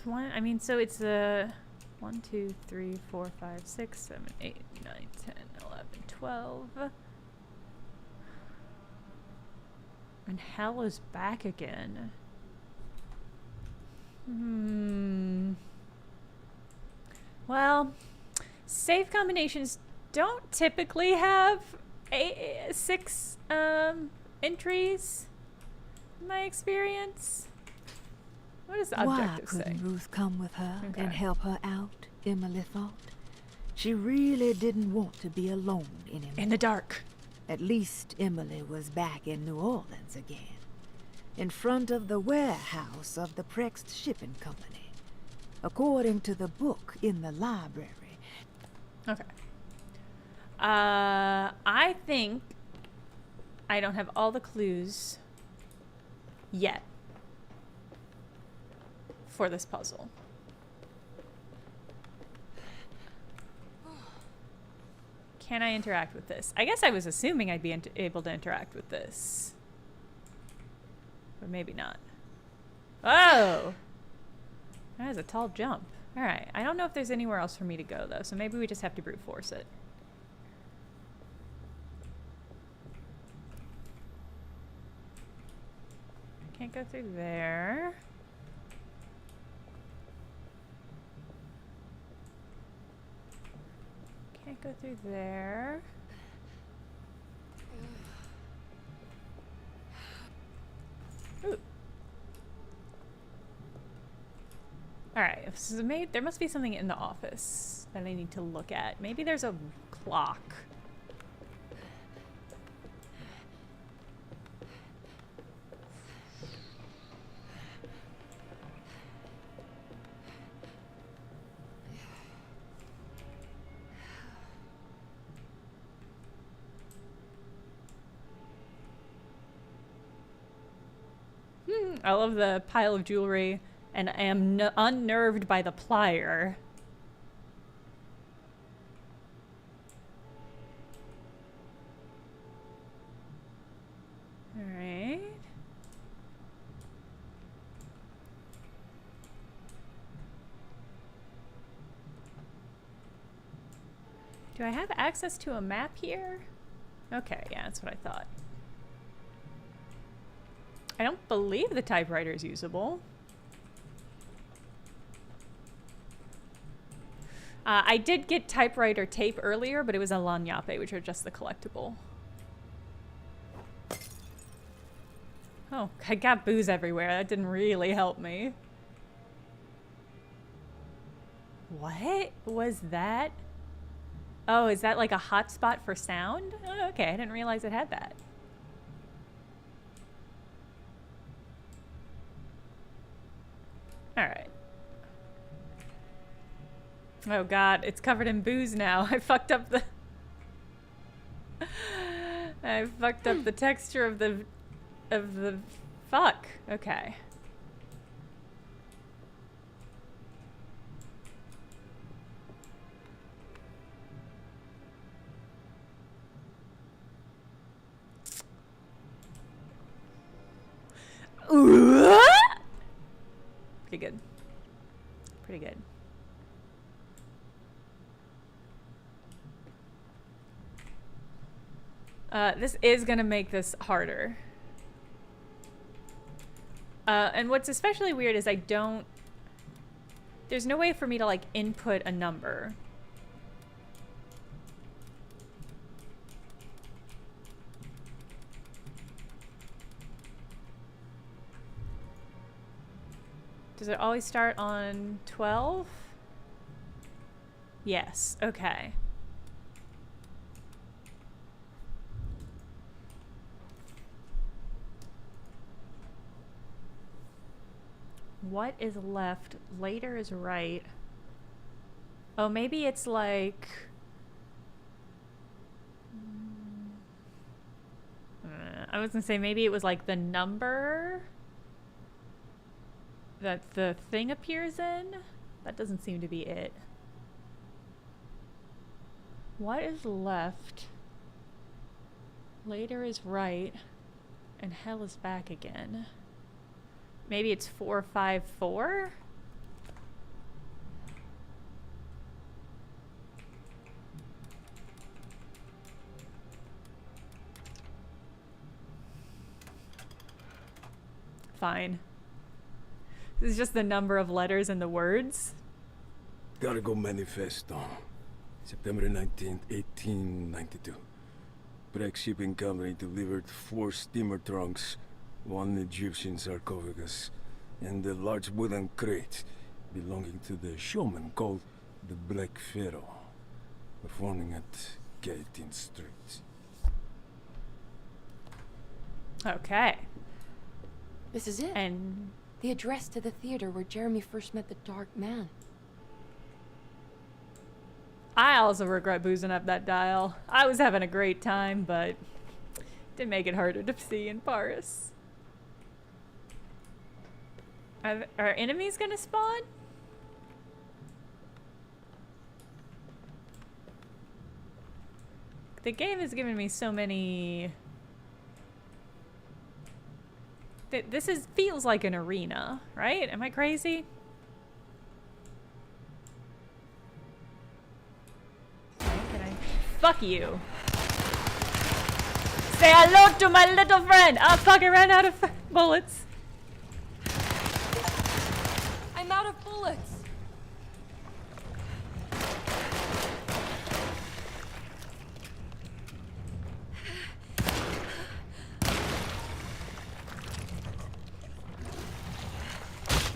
One, I mean, so it's a 1, 2, 3, 4, 5, 6, 7, 8, 9, 10, 11, 12. And hell is back again. Well, safe combinations don't typically have 6 entries, in my experience. What does the Why objective say? couldn't Ruth come with her Okay. and help her out, Emily thought. She really didn't want to be alone anymore. In the dark. At least Emily was back in New Orleans again, in front of the warehouse of the Prext Shipping Company, according to the book in the library. Okay. I think I don't have all the clues yet for this puzzle. Can I interact with this? I guess I was assuming I'd be able to interact with this. But maybe not. Oh! That is a tall jump. Alright, I don't know if there's anywhere else for me to go, though, so maybe we just have to brute force it. Can't go through there. Can't go through there. Ooh. Alright, so there must be something in the office that I need to look at. Maybe there's a clock. I love the pile of jewelry, and I am unnerved by the plier. Alright. Do I have access to a map here? Okay, yeah, that's what I thought. I don't believe the typewriter is usable. I did get typewriter tape earlier, but it was a lanyapé, which are just the collectible. Oh, I got booze everywhere. That didn't really help me. What was that? Oh, is that like a hotspot for sound? Oh, okay, I didn't realize it had that. All right. Oh god, it's covered in booze now. I fucked up the I fucked up the texture of the fuck. Okay. Pretty good. Pretty good. This is gonna make this harder. And what's especially weird is there's no way for me to like input a number. Does it always start on 12? Yes, okay. What is left? Later is right. Oh, maybe it's like... I was gonna say maybe it was like the number that the thing appears in? That doesn't seem to be it. What is left? Later is right, and hell is back again. Maybe it's 454? Fine. This is just the number of letters in the words. Cargo Manifesto. September 19th, 1892. Breck Shipping Company delivered 4 steamer trunks, 1 Egyptian sarcophagus, and a large wooden crate belonging to the showman called the Black Pharaoh, performing at 18th Street. Okay. This is it. And The address to the theater where Jeremy first met the Dark Man. I also regret boozing up that dial. I was having a great time, but did make it harder to see in Paris. Are enemies gonna spawn? The game has given me so many... This feels like an arena, right? Am I crazy? Can I... Fuck you. Say hello to my little friend! Oh fuck, I ran out of bullets. I'm out of bullets!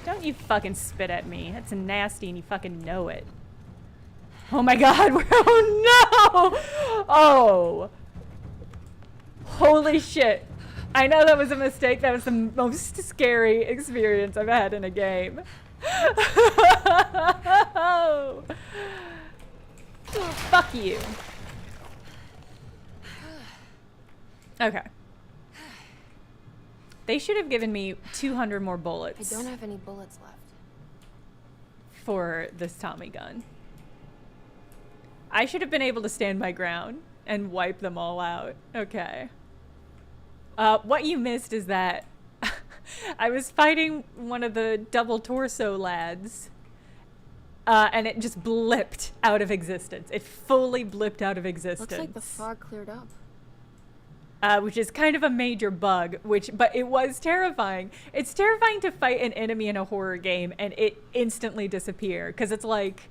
Don't you fucking spit at me. That's nasty and you fucking know it. Oh my god, oh no! Oh! Holy shit. I know that was a mistake. That was the most scary experience I've had in a game. Oh, fuck you. Okay. They should have given me 200 more bullets. I don't have any bullets left. For this Tommy gun. I should have been able to stand my ground and wipe them all out. Okay. What you missed is that I was fighting one of the double torso lads, and it just blipped out of existence. It fully blipped out of existence. Looks like the fog cleared up. which is kind of a major bug, but it was terrifying. It's terrifying to fight an enemy in a horror game and it instantly disappear, because it's like,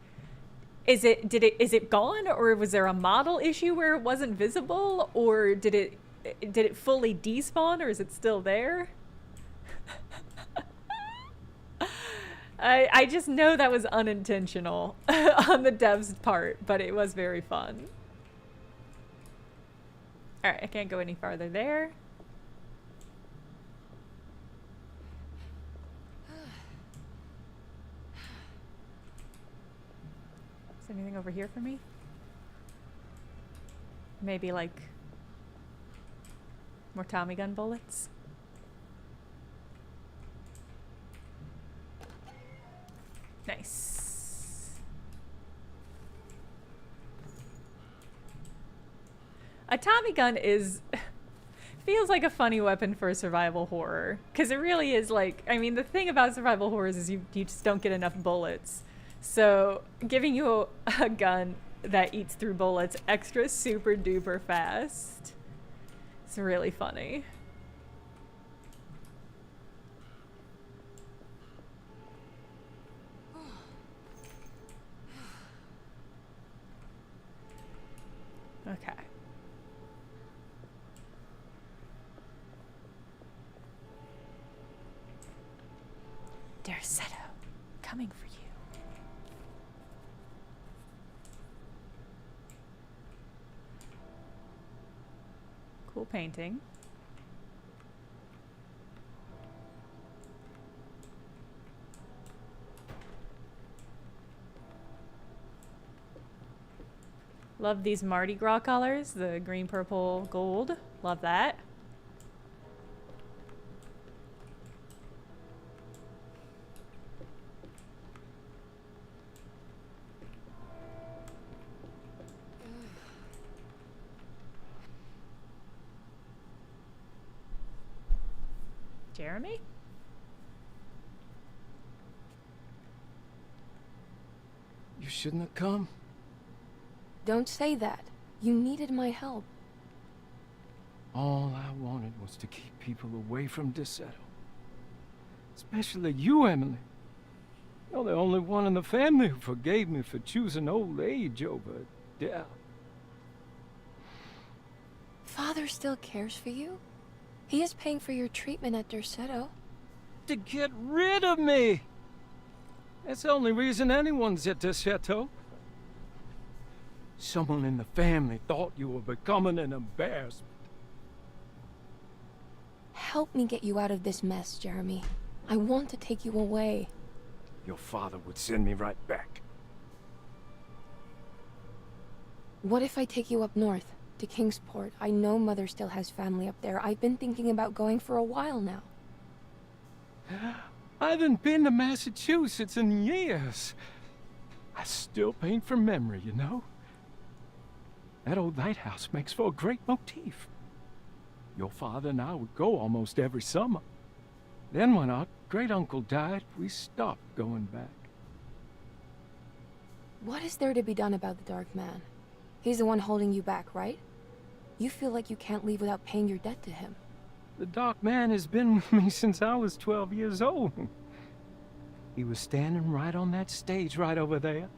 is it gone, or was there a model issue where it wasn't visible, or did it fully despawn, or is it still there? I just know that was unintentional on the devs' part, but it was very fun. Alright, I can't go any farther there. Is anything over here for me? Maybe like more Tommy gun bullets? Nice. A Tommy gun feels like a funny weapon for a survival horror, because it really is. Like, I mean, the thing about survival horrors is you just don't get enough bullets. So giving you a gun that eats through bullets extra super duper fast, it's really funny. Okay. Dersetto, coming for you. Cool painting. Love these Mardi Gras colors, the green, purple, gold. Love that. Jeremy? You shouldn't have come. Don't say that. You needed my help. All I wanted was to keep people away from Dersetto. Especially you, Emily. You're the only one in the family who forgave me for choosing old age over death. Father still cares for you? He is paying for your treatment at Dersetto. To get rid of me! That's the only reason anyone's at Dersetto. Someone in the family thought you were becoming an embarrassment. Help me get you out of this mess, Jeremy. I want to take you away. Your father would send me right back. What if I take you up north, to Kingsport? I know Mother still has family up there. I've been thinking about going for a while now. I haven't been to Massachusetts in years. I still paint from memory, you know? That old lighthouse makes for a great motif. Your father and I would go almost every summer. Then when our great-uncle died, we stopped going back. What is there to be done about the Dark Man? He's the one holding you back, right? You feel like you can't leave without paying your debt to him. The Dark Man has been with me since I was 12 years old. He was standing right on that stage right over there.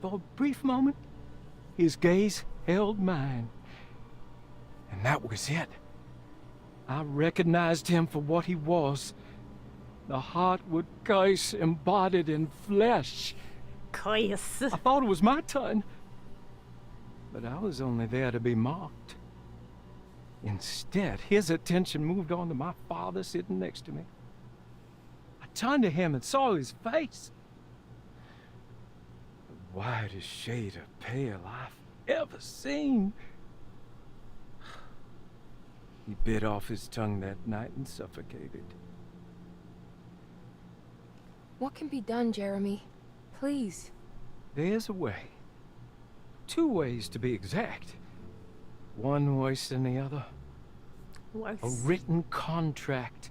For a brief moment, his gaze held mine. And that was it. I recognized him for what he was. The Heartwood curse embodied in flesh. Curse. I thought it was my turn. But I was only there to be mocked. Instead, his attention moved on to my father sitting next to me. I turned to him and saw his face. The whitest shade of pale I've ever seen. He bit off his tongue that night and suffocated. What can be done, Jeremy? Please. There's a way. 2 ways to be exact. One worse than the other. Worse. A written contract,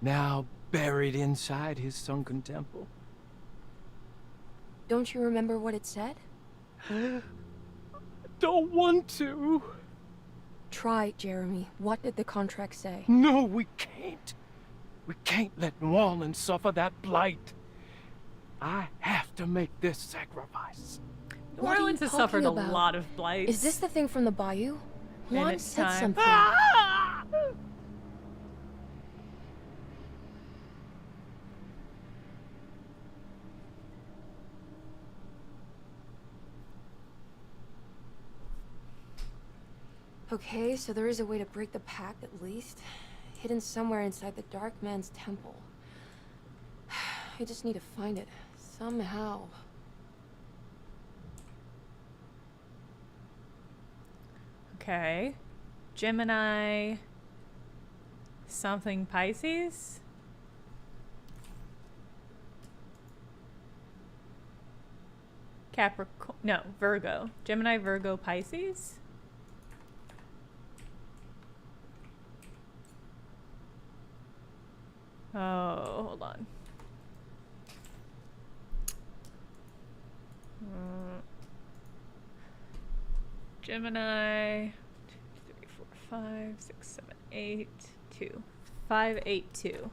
now buried inside his sunken temple. Don't you remember what it said? Don't want to. Try, Jeremy. What did the contract say? No, we can't. We can't let New Orleans suffer that blight. I have to make this sacrifice. New What are you Orleans has suffered a talking about? lot of blights. Is this the thing from the bayou? In Juan its said time. something. Ah! Okay, so there is a way to break the pact at least. Hidden somewhere inside the Dark Man's temple. I just need to find it. Somehow. Okay. Gemini. Something Pisces? Capricorn. No, Virgo. Gemini, Virgo, Pisces? Oh, hold on. Gemini. 2, 3, 4, 5, 6, 7, 8, 2. 5, 8, 2.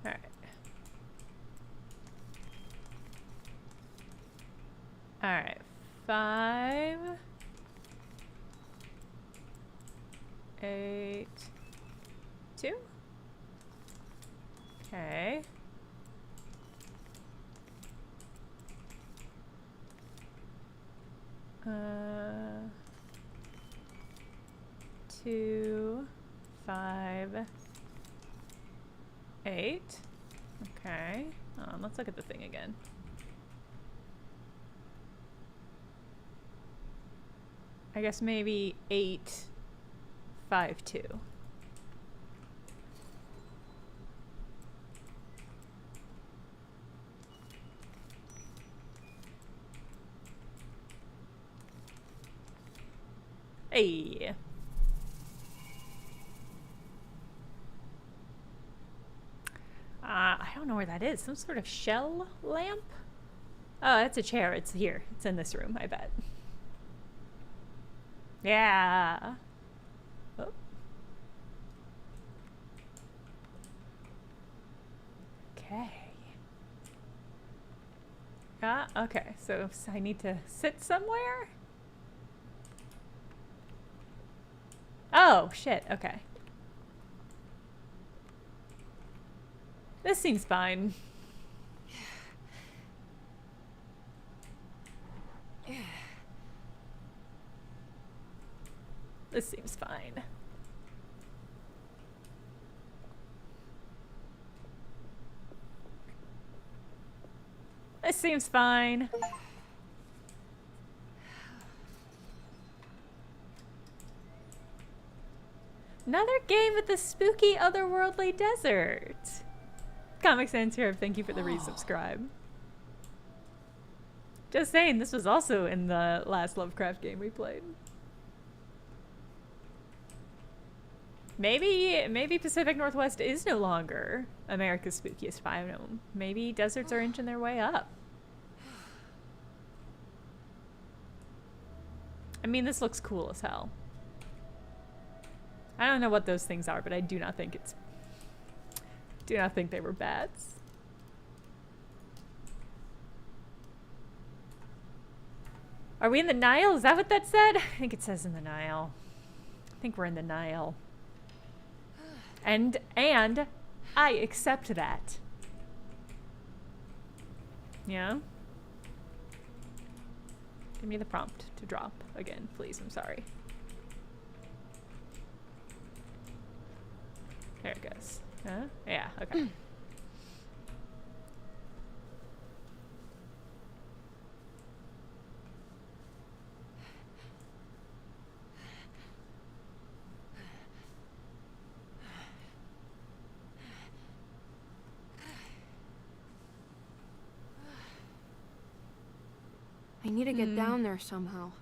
All right. All right. 5, 8, 2. Okay. Uh, 2, 5, 8. Okay. Let's look at the thing again. I guess maybe 8, 5, 2. Hey. I don't know where that is. Some sort of shell lamp? Oh, that's a chair. It's here. It's in this room, I bet. Yeah. Oh. Okay. Okay. So I need to sit somewhere? Oh, shit. Okay. This seems fine. This seems fine. This seems fine. Another game at the spooky otherworldly desert. Comic Sans here, thank you for the resubscribe. Just saying, this was also in the last Lovecraft game we played. Maybe Pacific Northwest is no longer America's spookiest biome. Maybe deserts are inching their way up. I mean, this looks cool as hell. I don't know what those things are, but I do not think they were bats. Are we in the Nile? Is that what that said? I think it says in the Nile. I think we're in the Nile. And I accept that. Yeah? Give me the prompt to drop again, please. I'm sorry. There it goes. Huh? Yeah, okay. I need to get down there somehow.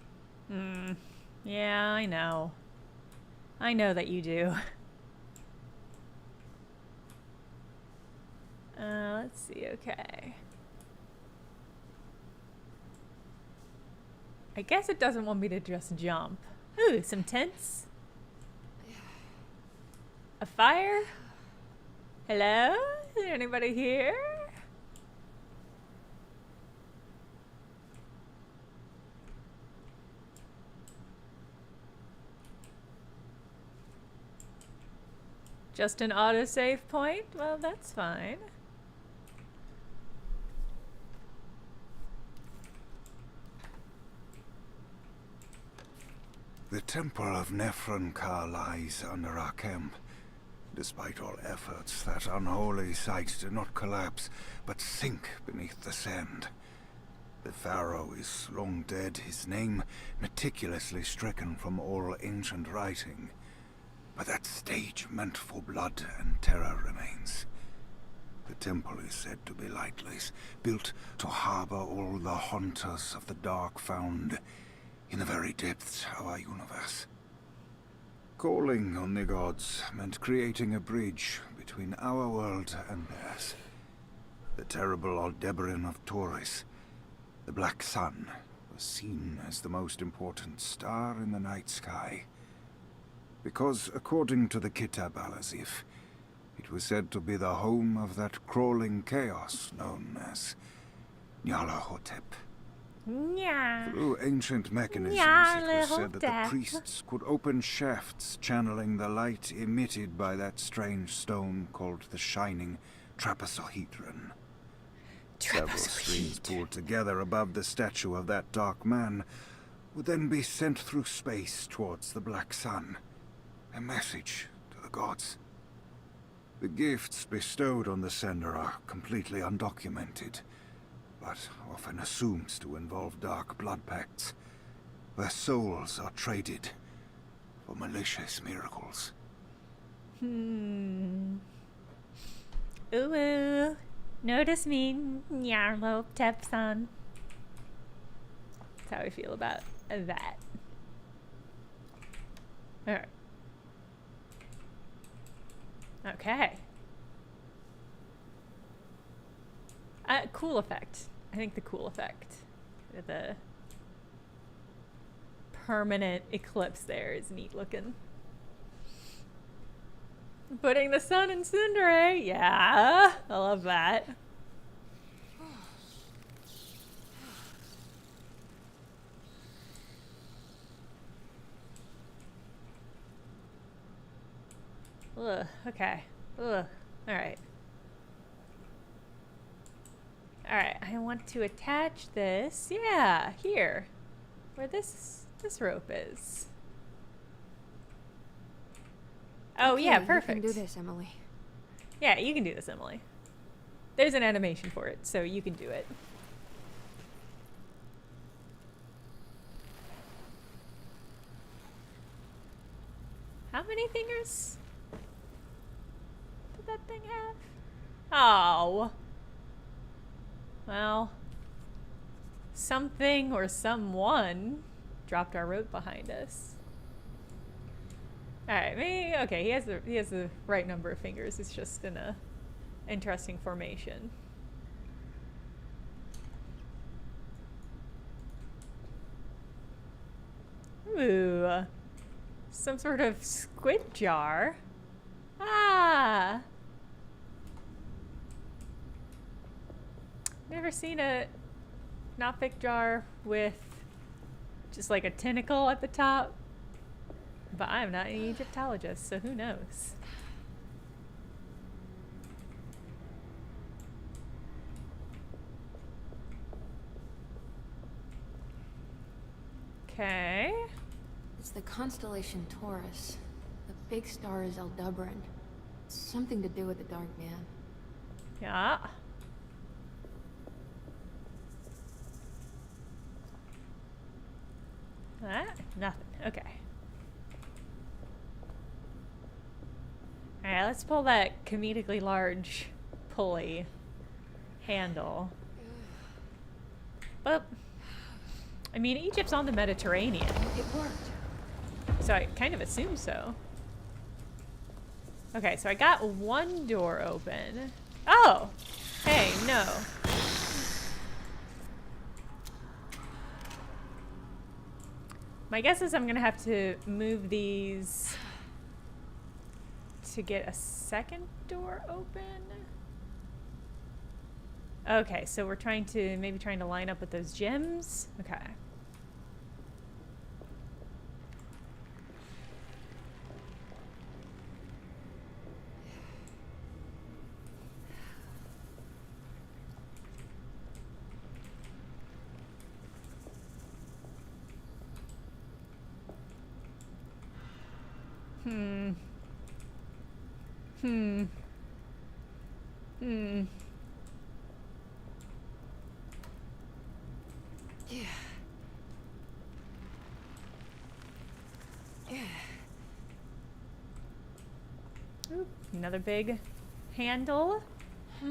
Yeah, I know. I know that you do. Okay. I guess it doesn't want me to just jump. Ooh, some tents. A fire? Hello? Is there anybody here? Just an autosave point? Well, that's fine. The Temple of Nephron-Ka lies under our camp. Despite all efforts, that unholy site did not collapse, but sink beneath the sand. The pharaoh is long dead, his name meticulously stricken from all ancient writing. But that stage meant for blood and terror remains. The temple is said to be lightless, built to harbor all the haunters of the dark found in the very depths of our universe. Calling on the gods meant creating a bridge between our world and theirs. The terrible Aldebaran of Taurus, the Black Sun, was seen as the most important star in the night sky. Because, according to the Kitab al-Azif, it was said to be the home of that crawling chaos known as Nyarlathotep. Yeah. Through ancient mechanisms, it was said that the priests could open shafts channeling the light emitted by that strange stone called the Shining Trapezohedron. Several strings pulled together above the statue of that dark man would then be sent through space towards the Black Sun. A message to the gods. The gifts bestowed on the sender are completely undocumented, but often assumed to involve dark blood pacts, where souls are traded for malicious miracles. Ooh, notice me, Nyarlathotep-san. That's how I feel about that. Alright. Okay. Cool effect. I think the cool effect. The permanent eclipse there is neat looking. Putting the sun in Cinderace. Yeah, I love that. Ugh, okay. Ugh, alright. Alright, I want to attach this. Yeah, here. Where this rope is. Oh, Okay, yeah, perfect. You can do this, Emily. Yeah, you can do this, Emily. There's an animation for it, so you can do it. How many fingers did that thing have? Oh. Well, something or someone dropped our rope behind us. All right, maybe okay. He has the right number of fingers. It's just in a interesting formation. Ooh, some sort of squid jar. Ah. Never seen a Nothic jar with just like a tentacle at the top. But I'm not an Egyptologist, so who knows? Okay. It's the constellation Taurus. The big star is Aldebaran. It's something to do with the Dark Man. Yeah. Nothing. Okay. Alright, let's pull that comedically large pulley handle. But, I mean, Egypt's on the Mediterranean. It worked. So I kind of assume so. Okay, so I got one door open. Oh! Hey, no. My guess is I'm gonna have to move these to get a second door open. Okay, so we're trying to line up with those gems. Okay. Hmm. Yeah. Oop, another big handle. All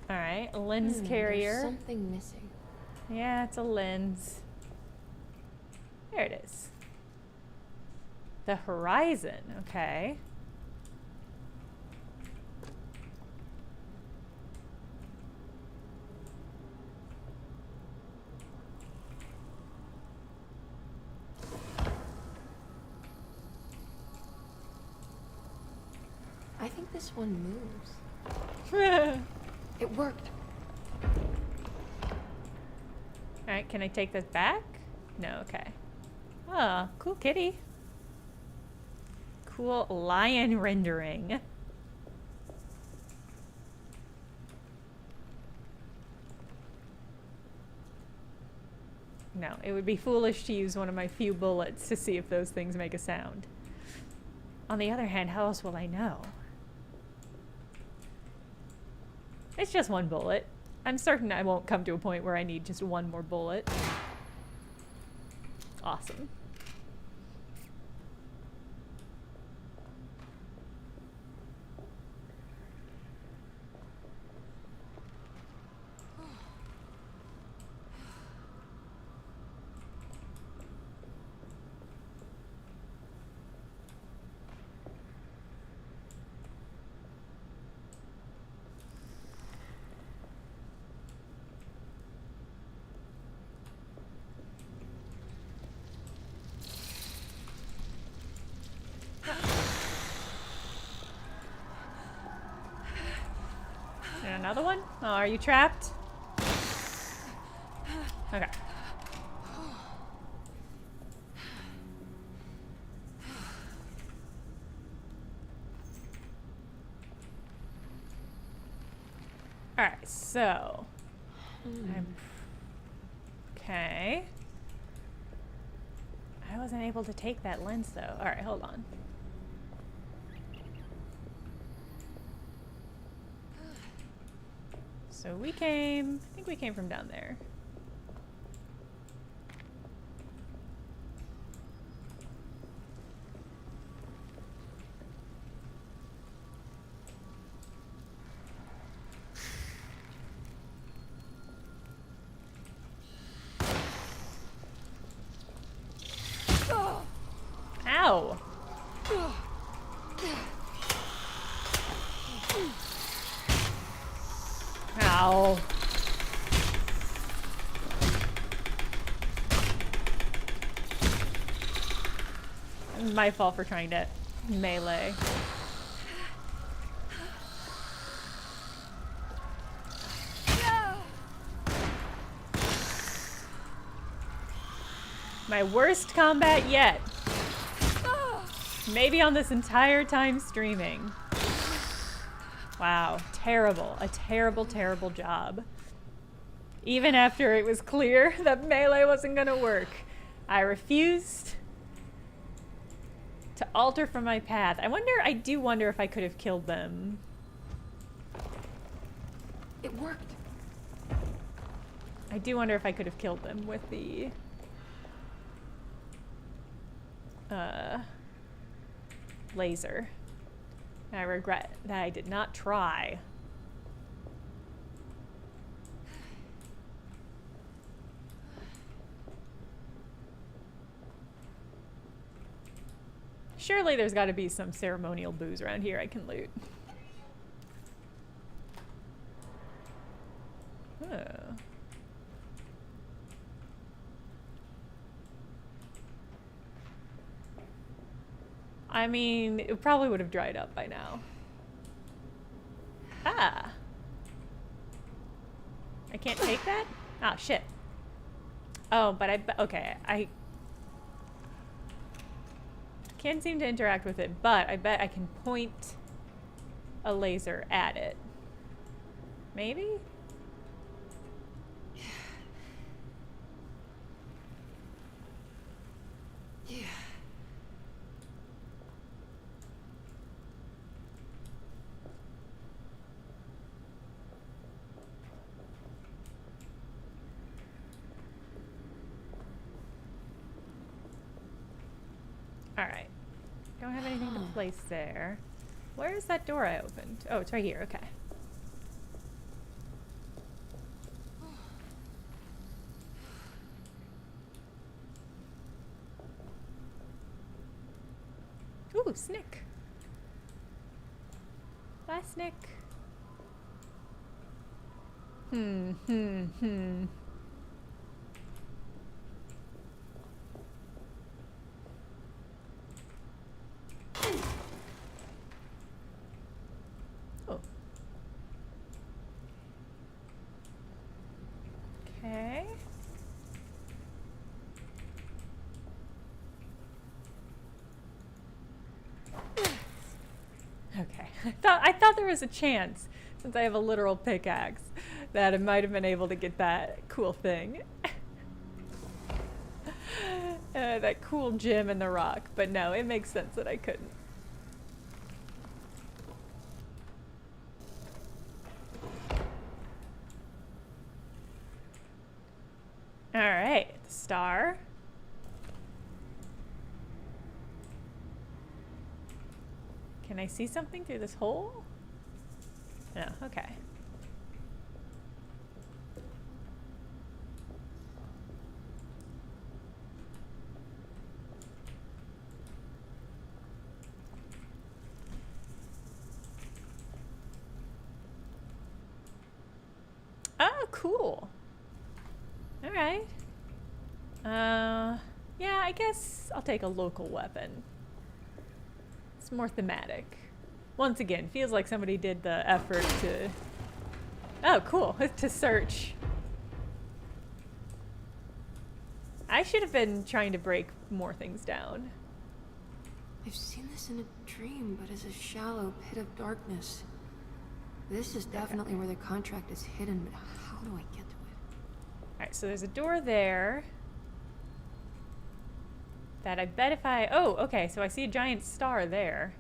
right, a lens carrier. There's something missing. Yeah, it's a lens. There it is. The horizon, okay. I think this one moves. It worked. Alright, can I take this back? No, okay. Oh, cool kitty. Cool lion rendering. No, it would be foolish to use one of my few bullets to see if those things make a sound. On the other hand, how else will I know? It's just one bullet. I'm certain I won't come to a point where I need just one more bullet. Awesome. And another one? Oh, are you trapped? Okay. Alright, so okay. I wasn't able to take that lens though. Alright, hold on. So I think we came from down there. Ow! Ow. It's my fault for trying to melee. My worst combat yet. Maybe on this entire time streaming. Wow, terrible. A terrible, terrible job. Even after it was clear that melee wasn't gonna work, I refused to alter from my path. I do wonder if I could have killed them. It worked. I do wonder if I could have killed them with the laser. I regret that I did not try. Surely there's got to be some ceremonial booze around here I can loot. I mean, it probably would have dried up by now. Ah. I can't take that? Ah, shit. Oh, but okay, I can't seem to interact with it, but I bet I can point a laser at it. Maybe? Yeah. Alright. Don't have anything to place there. Where is that door I opened? Oh, it's right here. Okay. Ooh, Snick. Bye, Snick. Oh. Okay. Okay. I thought there was a chance, since I have a literal pickaxe, that I might have been able to get that cool thing. That cool gem in the rock. But no, it makes sense that I couldn't. Alright, the star. Can I see something through this hole? No, okay. Oh, cool. All right. Yeah, I guess I'll take a local weapon. It's more thematic. Once again, feels like somebody did the effort to... Oh, cool. To search. I should have been trying to break more things down. I've seen this in a dream, but as a shallow pit of darkness. This is definitely where the contract is hidden, but how do I get to it? Alright, so there's a door there. That I bet if I... Oh, okay, so I see a giant star there.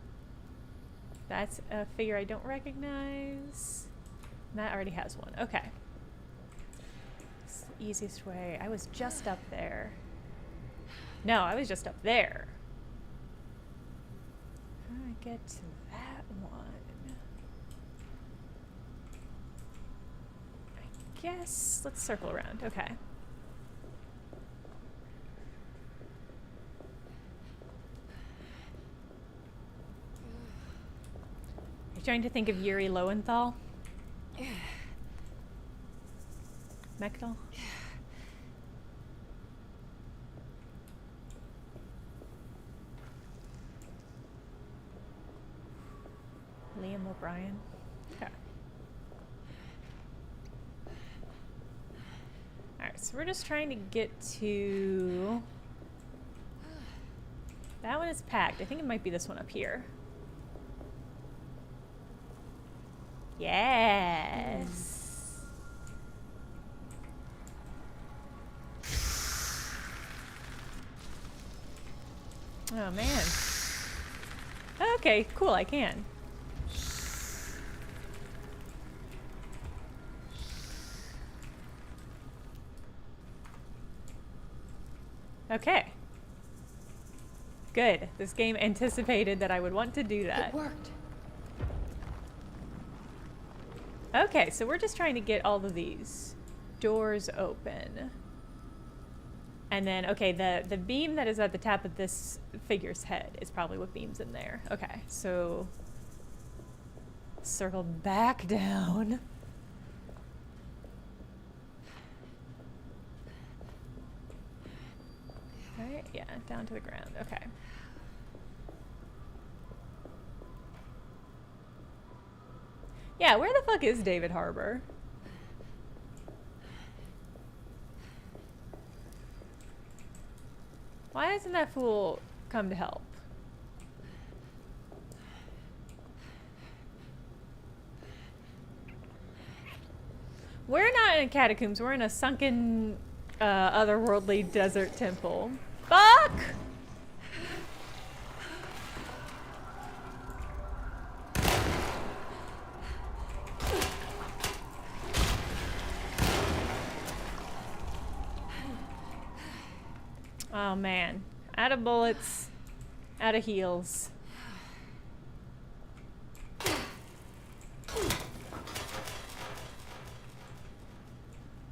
That's a figure I don't recognize. That already has one. Okay. It's the easiest way. I was just up there. No, I was just up there. How do I get to that one? I guess... Let's circle around. Okay. You trying to think of Yuri Lowenthal? Mechtel? Liam O'Brien? Okay. Alright, so we're just trying to get to... That one is packed. I think it might be this one up here. Yes. Oh man. Okay, cool, I can. Okay. Good. This game anticipated that I would want to do that. It worked. Okay, so we're just trying to get all of these doors open. And then, okay, the beam that is at the top of this figure's head is probably what beam's in there. Okay, so circle back down. Right, yeah, down to the ground. Okay. Yeah, where the fuck is David Harbour? Why hasn't that fool come to help? We're not in catacombs. We're in a sunken, otherworldly desert temple. Fuck! Oh man. Out of bullets. Out of heals.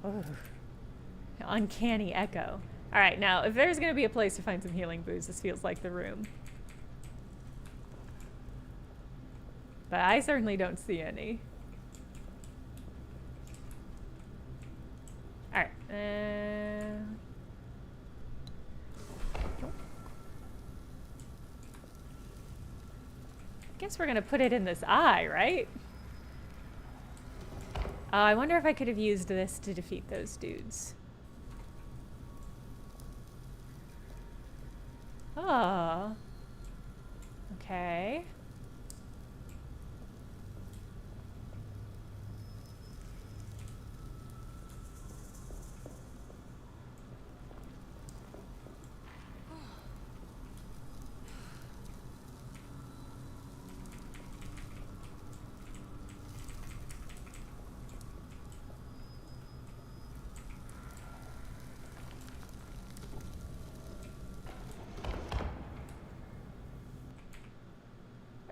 Oh. Uncanny echo. Alright, now, if there's gonna be a place to find some healing booze, this feels like the room. But I certainly don't see any. Alright. Guess we're gonna put it in this eye, right? I wonder if I could have used this to defeat those dudes. Oh. Okay.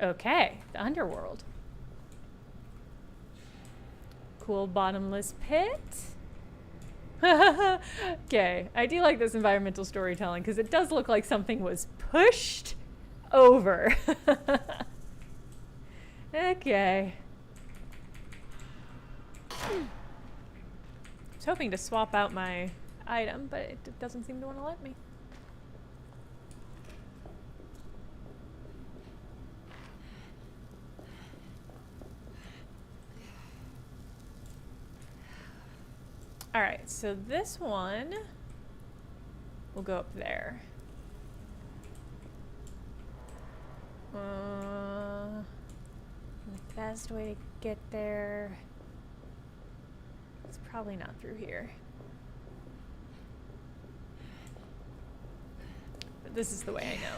Okay, the underworld. Cool bottomless pit. Okay, I do like this environmental storytelling because it does look like something was pushed over. Okay. I was hoping to swap out my item, but it doesn't seem to want to let me. Alright, so this one will go up there. The best way to get there is probably not through here. But this is the way I know.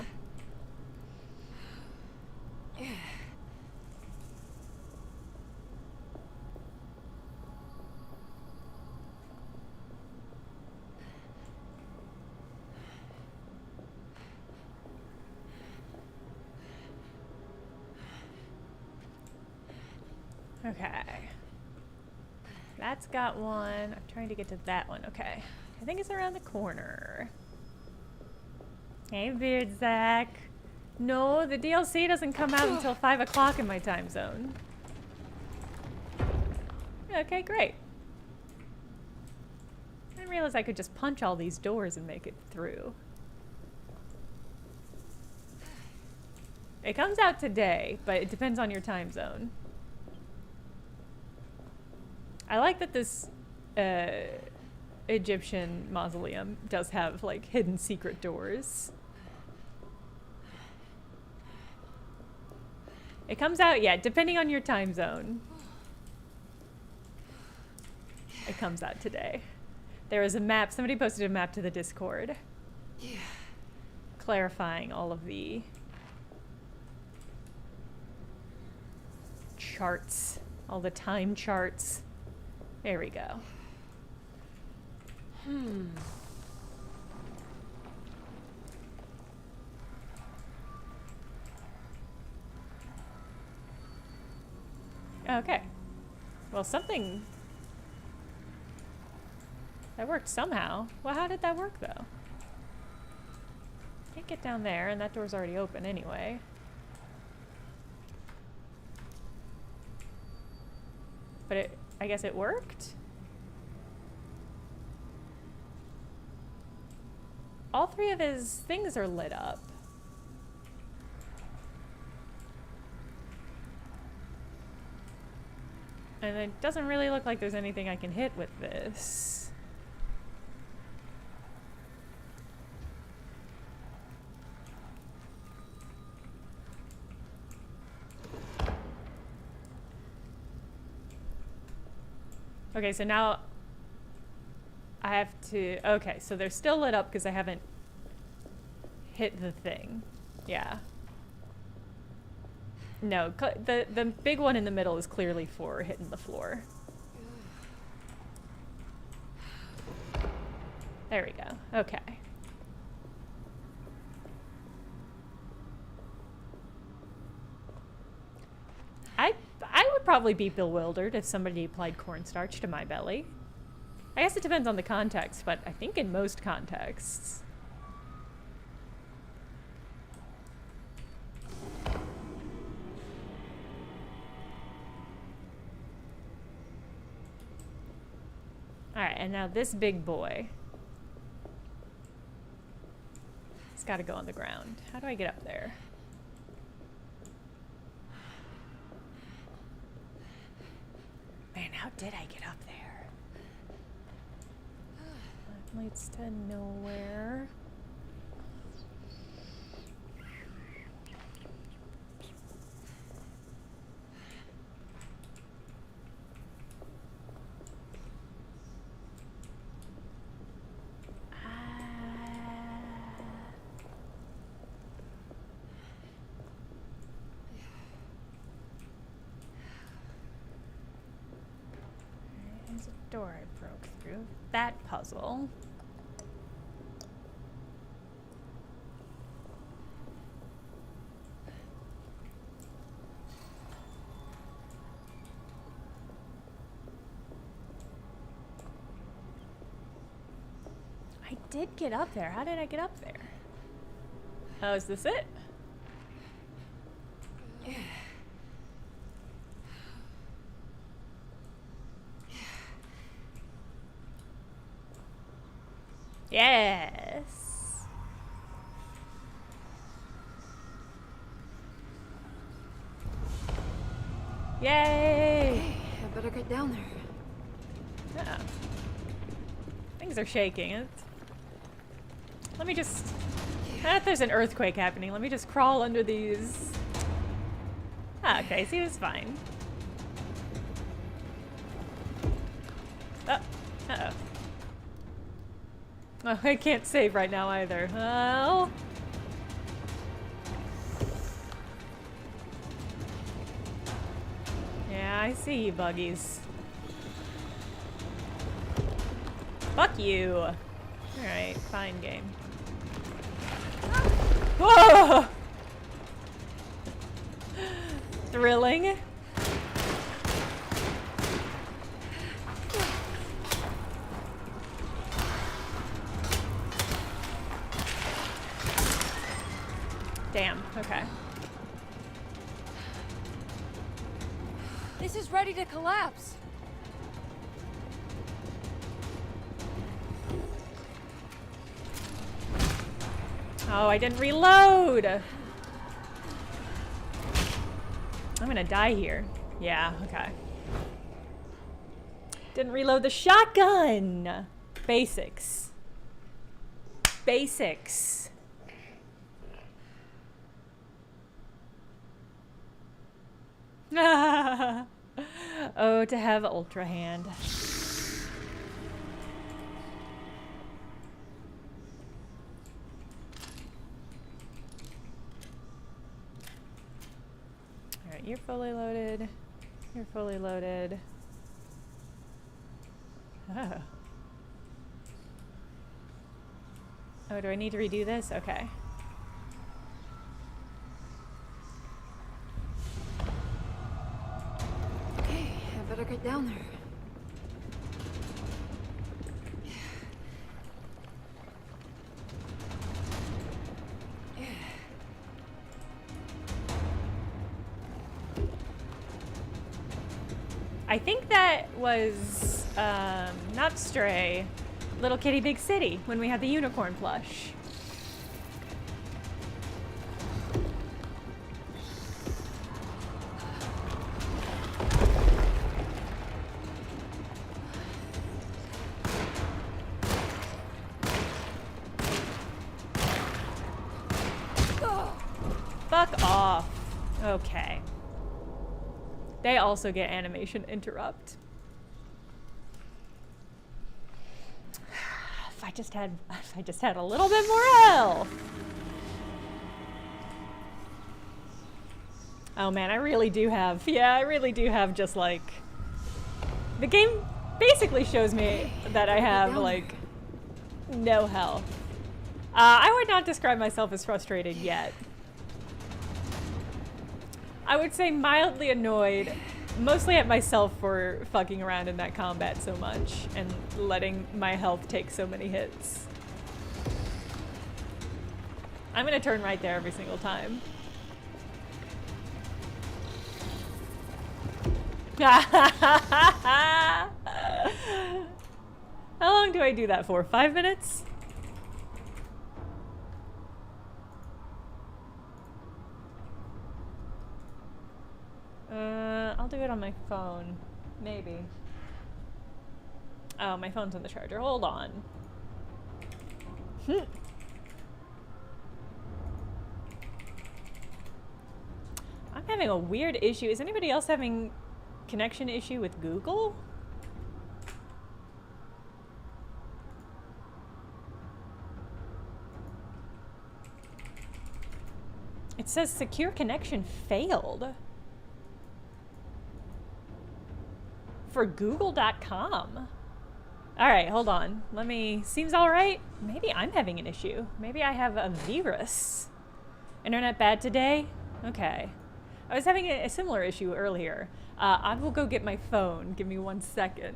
Okay. That's got one. I'm trying to get to that one. Okay. I think it's around the corner. Hey, Beard Zach. No, the DLC doesn't come out until 5 o'clock in my time zone. Okay, great. I didn't realize I could just punch all these doors and make it through. It comes out today, but it depends on your time zone. I like that this Egyptian mausoleum does have like hidden secret doors. It comes out, yeah, depending on your time zone. It comes out today. There is a map, somebody posted a map to the Discord. Clarifying all of the charts, all the time charts. There we go. Okay. Well, something... that worked somehow. Well, how did that work, though? Can't get down there, and that door's already open anyway. But it... I guess it worked? All three of his things are lit up. And it doesn't really look like there's anything I can hit with this. Okay, so now I have to... Okay, so they're still lit up because I haven't hit the thing. Yeah. No, the big one in the middle is clearly for hitting the floor. There we go. Okay. I would probably be bewildered if somebody applied cornstarch to my belly. I guess it depends on the context, but I think in most contexts. Alright, and now this big boy. It's gotta go on the ground. How do I get up there? Man, how did I get up there? That leads to nowhere. There's a door I broke through. That puzzle. I did get up there. How did I get up there? Oh, is this it? Yes. Yay! Hey, I better get down there. Yeah. Things are shaking. Let me just... if there's an earthquake happening, let me just crawl under these. Ah, okay, so he was fine. Oh, uh-oh. Oh, I can't save right now either. Well... yeah, I see you, buggies. Fuck you. Alright, fine game. Whoa! Thrilling. Damn, okay. This is ready to collapse. Oh, I didn't reload! I'm gonna die here. Yeah, okay. Didn't reload the shotgun! Basics. Basics. Oh, to have Ultra Hand. Alright, you're fully loaded. You're fully loaded. Oh. Oh, do I need to redo this? Okay. Okay, I better get down there. I think that was, not Stray, Little Kitty Big City, when we had the unicorn plush. Fuck off. Okay. They also get animation interrupt. If I just had a little bit more health. Oh man, I really do have just like, the game basically shows me that I have like no health. I would not describe myself as frustrated yet. I would say mildly annoyed, mostly at myself for fucking around in that combat so much and letting my health take so many hits. I'm gonna turn right there every single time. How long do I do that for? 5 minutes? I'll do it on my phone. Maybe. Oh, my phone's on the charger. Hold on. I'm having a weird issue. Is anybody else having connection issue with Google? It says secure connection failed. For google.com. All right, hold on. Let me, seems all right. Maybe I'm having an issue. Maybe I have a virus. Internet bad today? Okay. I was having a similar issue earlier. I will go get my phone. Give me 1 second.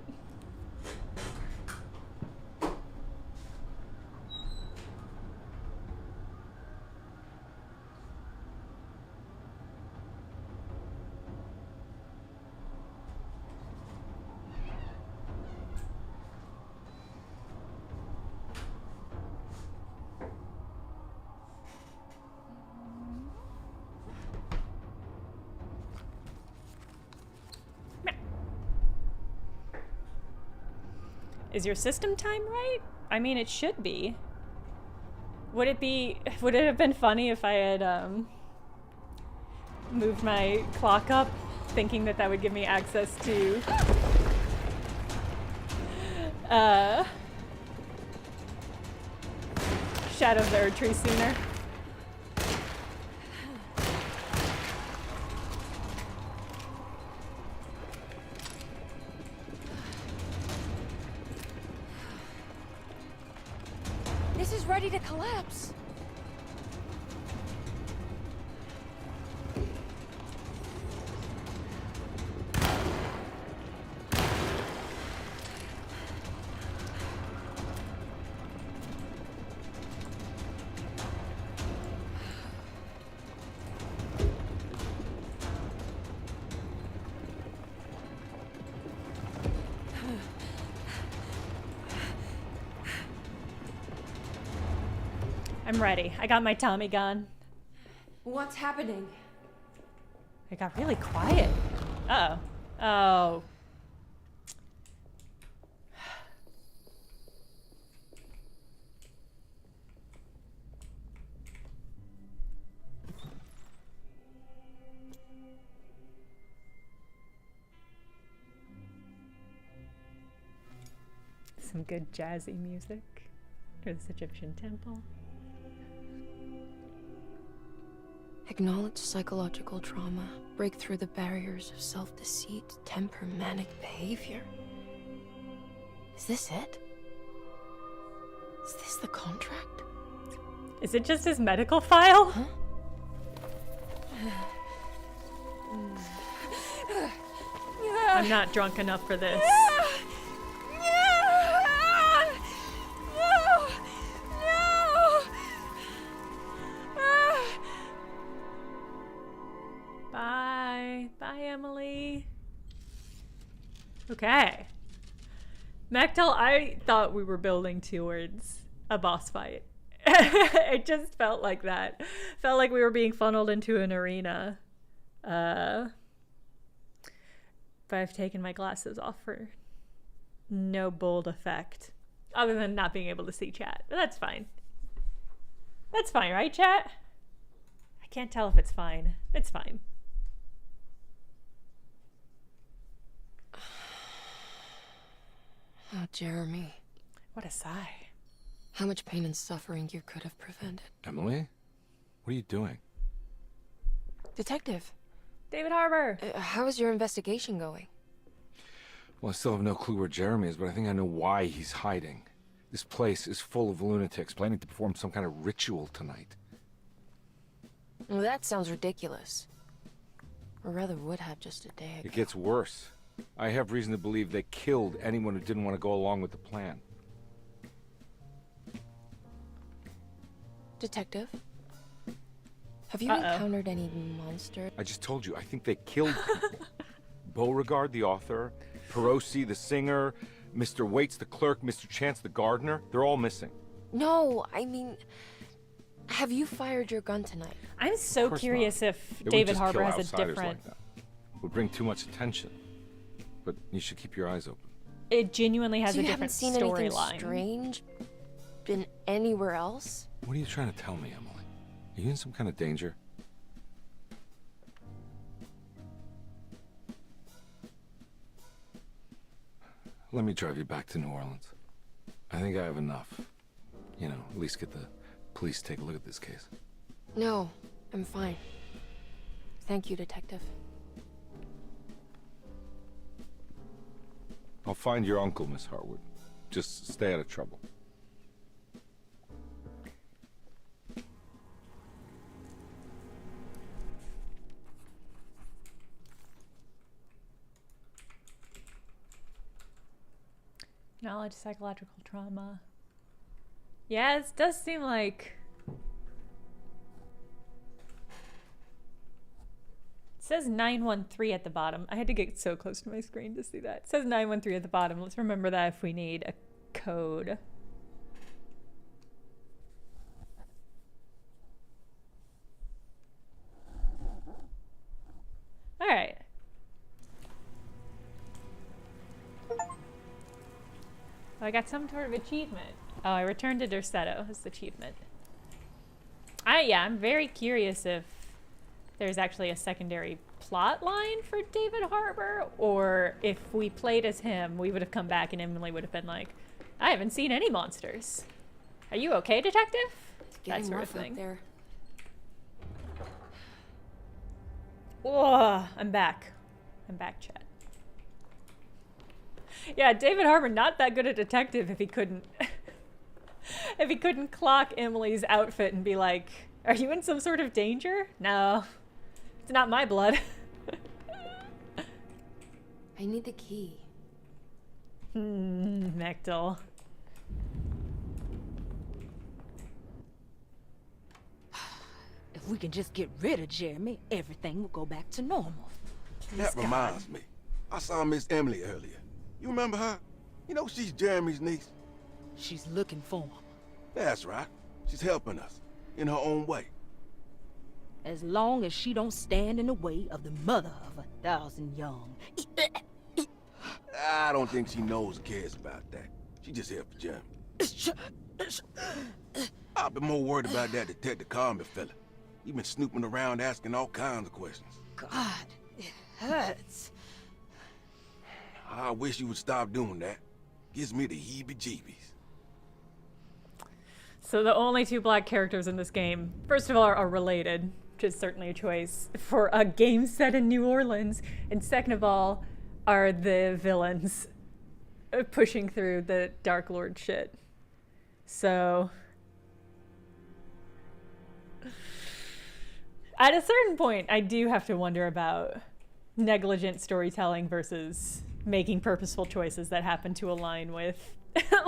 Is your system time right? I mean, it should be. Would it have been funny if I had moved my clock up, thinking that that would give me access to Shadow of the Erd Tree sooner? This is ready to collapse. I'm ready. I got my Tommy gun. What's happening? It got really quiet. Uh-oh. Oh. Some good jazzy music for this Egyptian temple. Acknowledge psychological trauma. Break through the barriers of self-deceit, temper manic behavior. Is this it? Is this the contract? Is it just his medical file? Huh? I'm not drunk enough for this. Bye. Bye, Emily. Okay. Mactel, I thought we were building towards a boss fight. It just felt like that. Felt like we were being funneled into an arena. But I've taken my glasses off for no bold effect. Other than not being able to see chat. But that's fine. That's fine, right, chat? I can't tell if it's fine. It's fine. Oh, Jeremy. What a sigh. How much pain and suffering you could have prevented. Emily? What are you doing? Detective, David Harbour. how is your investigation going? Well, I still have no clue where Jeremy is, but I think I know why he's hiding. This place is full of lunatics planning to perform some kind of ritual tonight. Well, that sounds ridiculous. Or rather would have just a day ago. It gets worse. I have reason to believe they killed anyone who didn't want to go along with the plan. Detective? Have you encountered any monsters? I just told you, I think they killed people. Beauregard, the author, Perosi, the singer, Mr. Waits, the clerk, Mr. Chance, the gardener, they're all missing. No, I mean, have you fired your gun tonight? I'm so curious if They wouldn't David just Harbour kill has a outsiders different... like that. It would bring too much attention. But you should keep your eyes open. It genuinely has So a you haven't different seen anything storyline. strange? Been anywhere else? What are you trying to tell me, Emily? Are you in some kind of danger? Let me drive you back to New Orleans. I think I have enough. You know, at least get the police to take a look at this case. No, I'm fine. Thank you, Detective. I'll find your uncle, Miss Hartwood. Just stay out of trouble. Knowledge, psychological trauma. Yeah, it does seem like... It says 913 at the bottom. I had to get so close to my screen to see that. It says 913 at the bottom. Let's remember that if we need a code. All right. Oh, I got some sort of achievement. Oh, I returned to Derceto as the achievement. Yeah, I'm very curious if there's actually a secondary plot line for David Harbour, or if we played as him, we would have come back and Emily would have been like, I haven't seen any monsters. Are you okay, detective? It's getting That sort of rough out thing. there. Whoa, I'm back. I'm back, chat. Yeah, David Harbour not that good a detective if he couldn't if he couldn't clock Emily's outfit and be like, are you in some sort of danger? No. It's not my blood. I need the key. Mechtel. If we can just get rid of Jeremy, everything will go back to normal. That reminds me. I saw Miss Emily earlier. You remember her? You know she's Jeremy's niece. She's looking for him. That's right. She's helping us. In her own way. As long as she don't stand in the way of the mother of 1,000 young. I don't think she knows or cares about that. She just here for Jeremy. I've been more worried about that Detective Carmen fella. He been snooping around asking all kinds of questions. God, it hurts. I wish you would stop doing that. Gives me the heebie-jeebies. So the only two black characters in this game, first of all, are related, which is certainly a choice for a game set in New Orleans, and second of all, are the villains pushing through the Dark Lord shit. So at a certain point, I do have to wonder about negligent storytelling versus making purposeful choices that happen to align with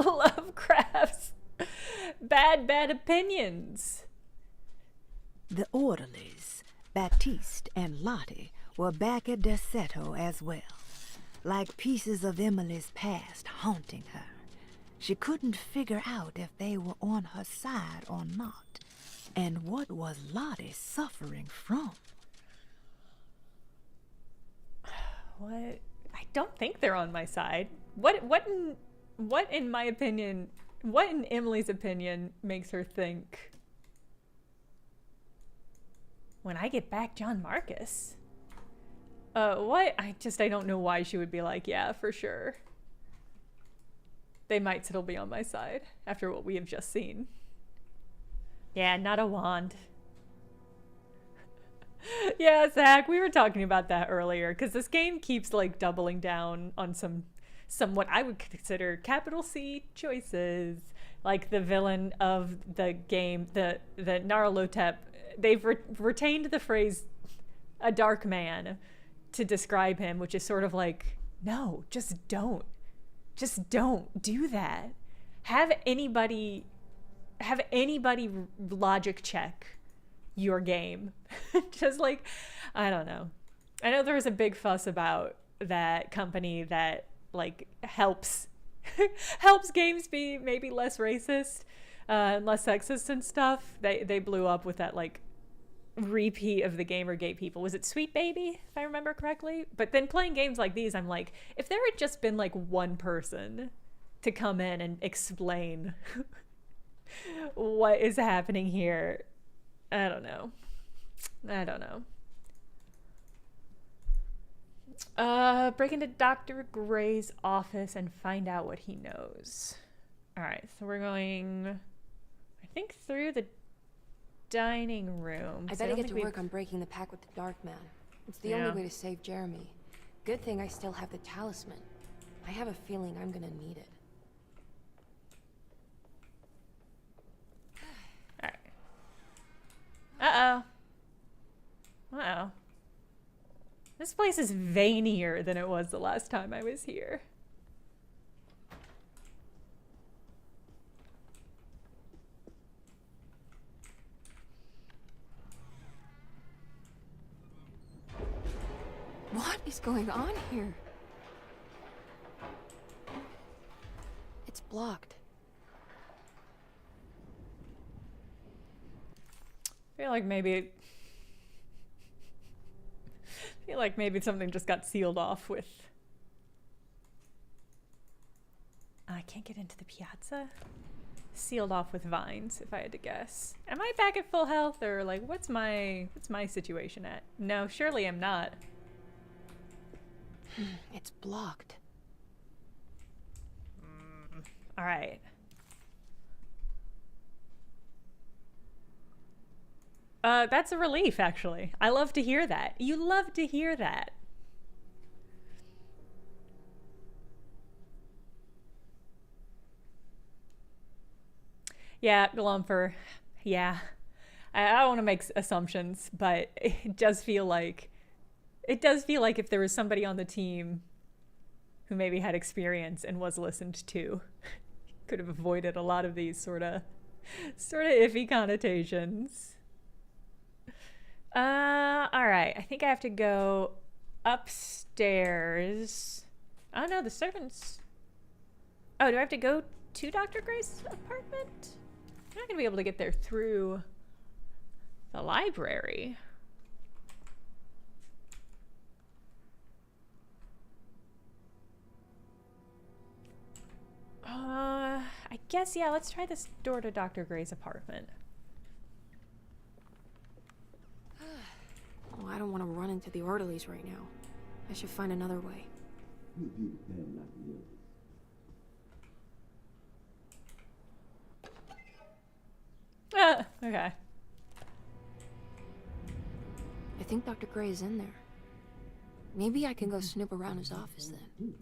Lovecraft's bad opinions. The orderlies, Baptiste and Lottie, were back at Derceto as well, like pieces of Emily's past haunting her. She couldn't figure out if they were on her side or not, and what was Lottie suffering from? What? I don't think they're on my side. What in my opinion, what in Emily's opinion makes her think When I get back, John Marcus. What? I don't know why she would be like, yeah, for sure. They might still be on my side after what we have just seen. Yeah, not a wand. Yeah, Zach, we were talking about that earlier, because this game keeps like doubling down on some what I would consider capital C choices. Like the villain of the game, the Nyarlathotep, they've retained the phrase a dark man to describe him, which is sort of like, no, just don't do that. Have anybody logic check your game. Just like, I don't know. I know there was a big fuss about that company that like helps games be maybe less racist and less sexist and stuff. They blew up with that like repeat of the Gamergate people. Was it Sweet Baby, if I remember correctly? But then playing games like these, I'm like, if there had just been like one person to come in and explain what is happening here, I don't know. Break into Dr. Gray's office and find out what he knows. All right, so we're going, I think, through the dining room. I better get to work on breaking the pact with the Dark Man. It's the only way to save Jeremy. Good thing I still have the talisman. I have a feeling I'm gonna need it. Uh-oh. This place is veinier than it was the last time I was here. What is going on here? It's blocked. I feel like maybe something just got sealed off with... I can't get into the piazza? Sealed off with vines, if I had to guess. Am I back at full health, or like, what's my situation at? No, surely I'm not. It's blocked. All right. That's a relief, actually. I love to hear that. You love to hear that. Yeah, Glumfer. Yeah. I don't want to make assumptions, but it does feel like if there was somebody on the team who maybe had experience and was listened to, could have avoided a lot of these sort of iffy connotations. All right. I think I have to go upstairs. Oh no, the servants. Oh, do I have to go to Dr. Gray's apartment? I'm not gonna be able to get there through the library. I guess, yeah, let's try this door to Dr. Gray's apartment. Oh, I don't want to run into the orderlies right now. I should find another way. Okay. I think Dr. Gray is in there. Maybe I can go snoop around his office then.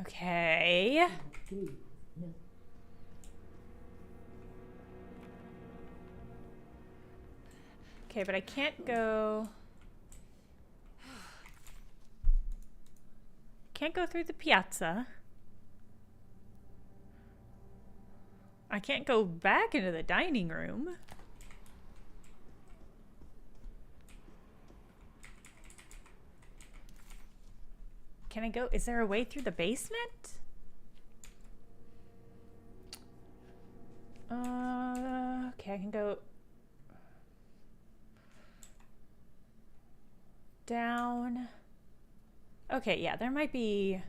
Okay. Okay, but I can't go... Can't go through the piazza. I can't go back into the dining room. Can I go? Is there a way through the basement? Okay, I can go down. Okay, yeah, there might be...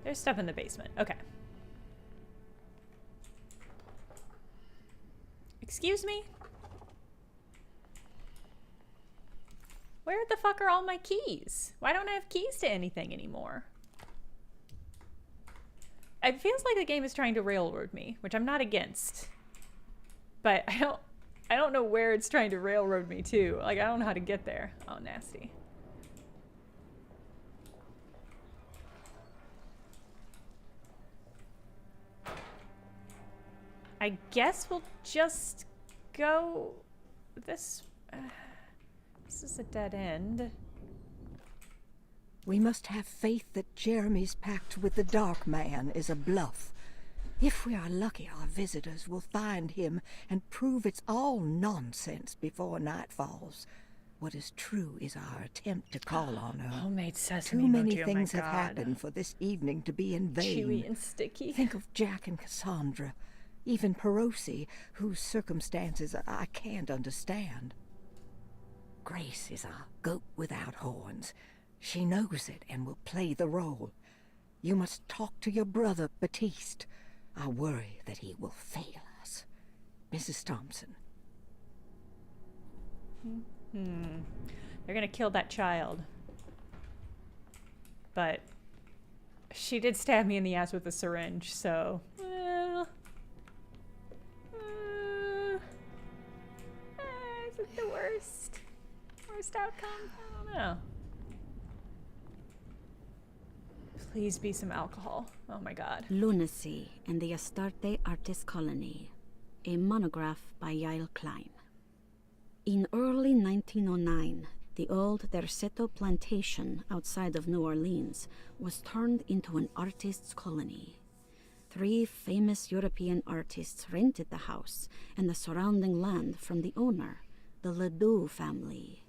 There's stuff in the basement. Okay. Excuse me? Where the fuck are all my keys? Why don't I have keys to anything anymore? It feels like the game is trying to railroad me, which I'm not against. But I don't know where it's trying to railroad me to. Like, I don't know how to get there. Oh, nasty. I guess we'll just go this... this is a dead end. We must have faith that Jeremy's pact with the Dark Man is a bluff. If we are lucky, our visitors will find him and prove it's all nonsense before night falls. What is true is our attempt to call on her. Homemade sesame Too many emoji, things oh my have God. happened for this evening to be in vain. Chewy and sticky. Think of Jack and Cassandra, even Perosi, whose circumstances I can't understand. Grace is a goat without horns. She knows it and will play the role. You must talk to your brother, Batiste. I worry that he will fail us. Mrs. Thompson. They're gonna kill that child. But she did stab me in the ass with a syringe, so... well... is it the worst? Worst outcome? I don't know. Please be some alcohol. Oh my God. Lunacy and the Astarte Artist Colony. A monograph by Yael Klein. In early 1909, the old Derceto plantation outside of New Orleans was turned into an artist's colony. 3 famous European artists rented the house and the surrounding land from the owner, the Ledoux family.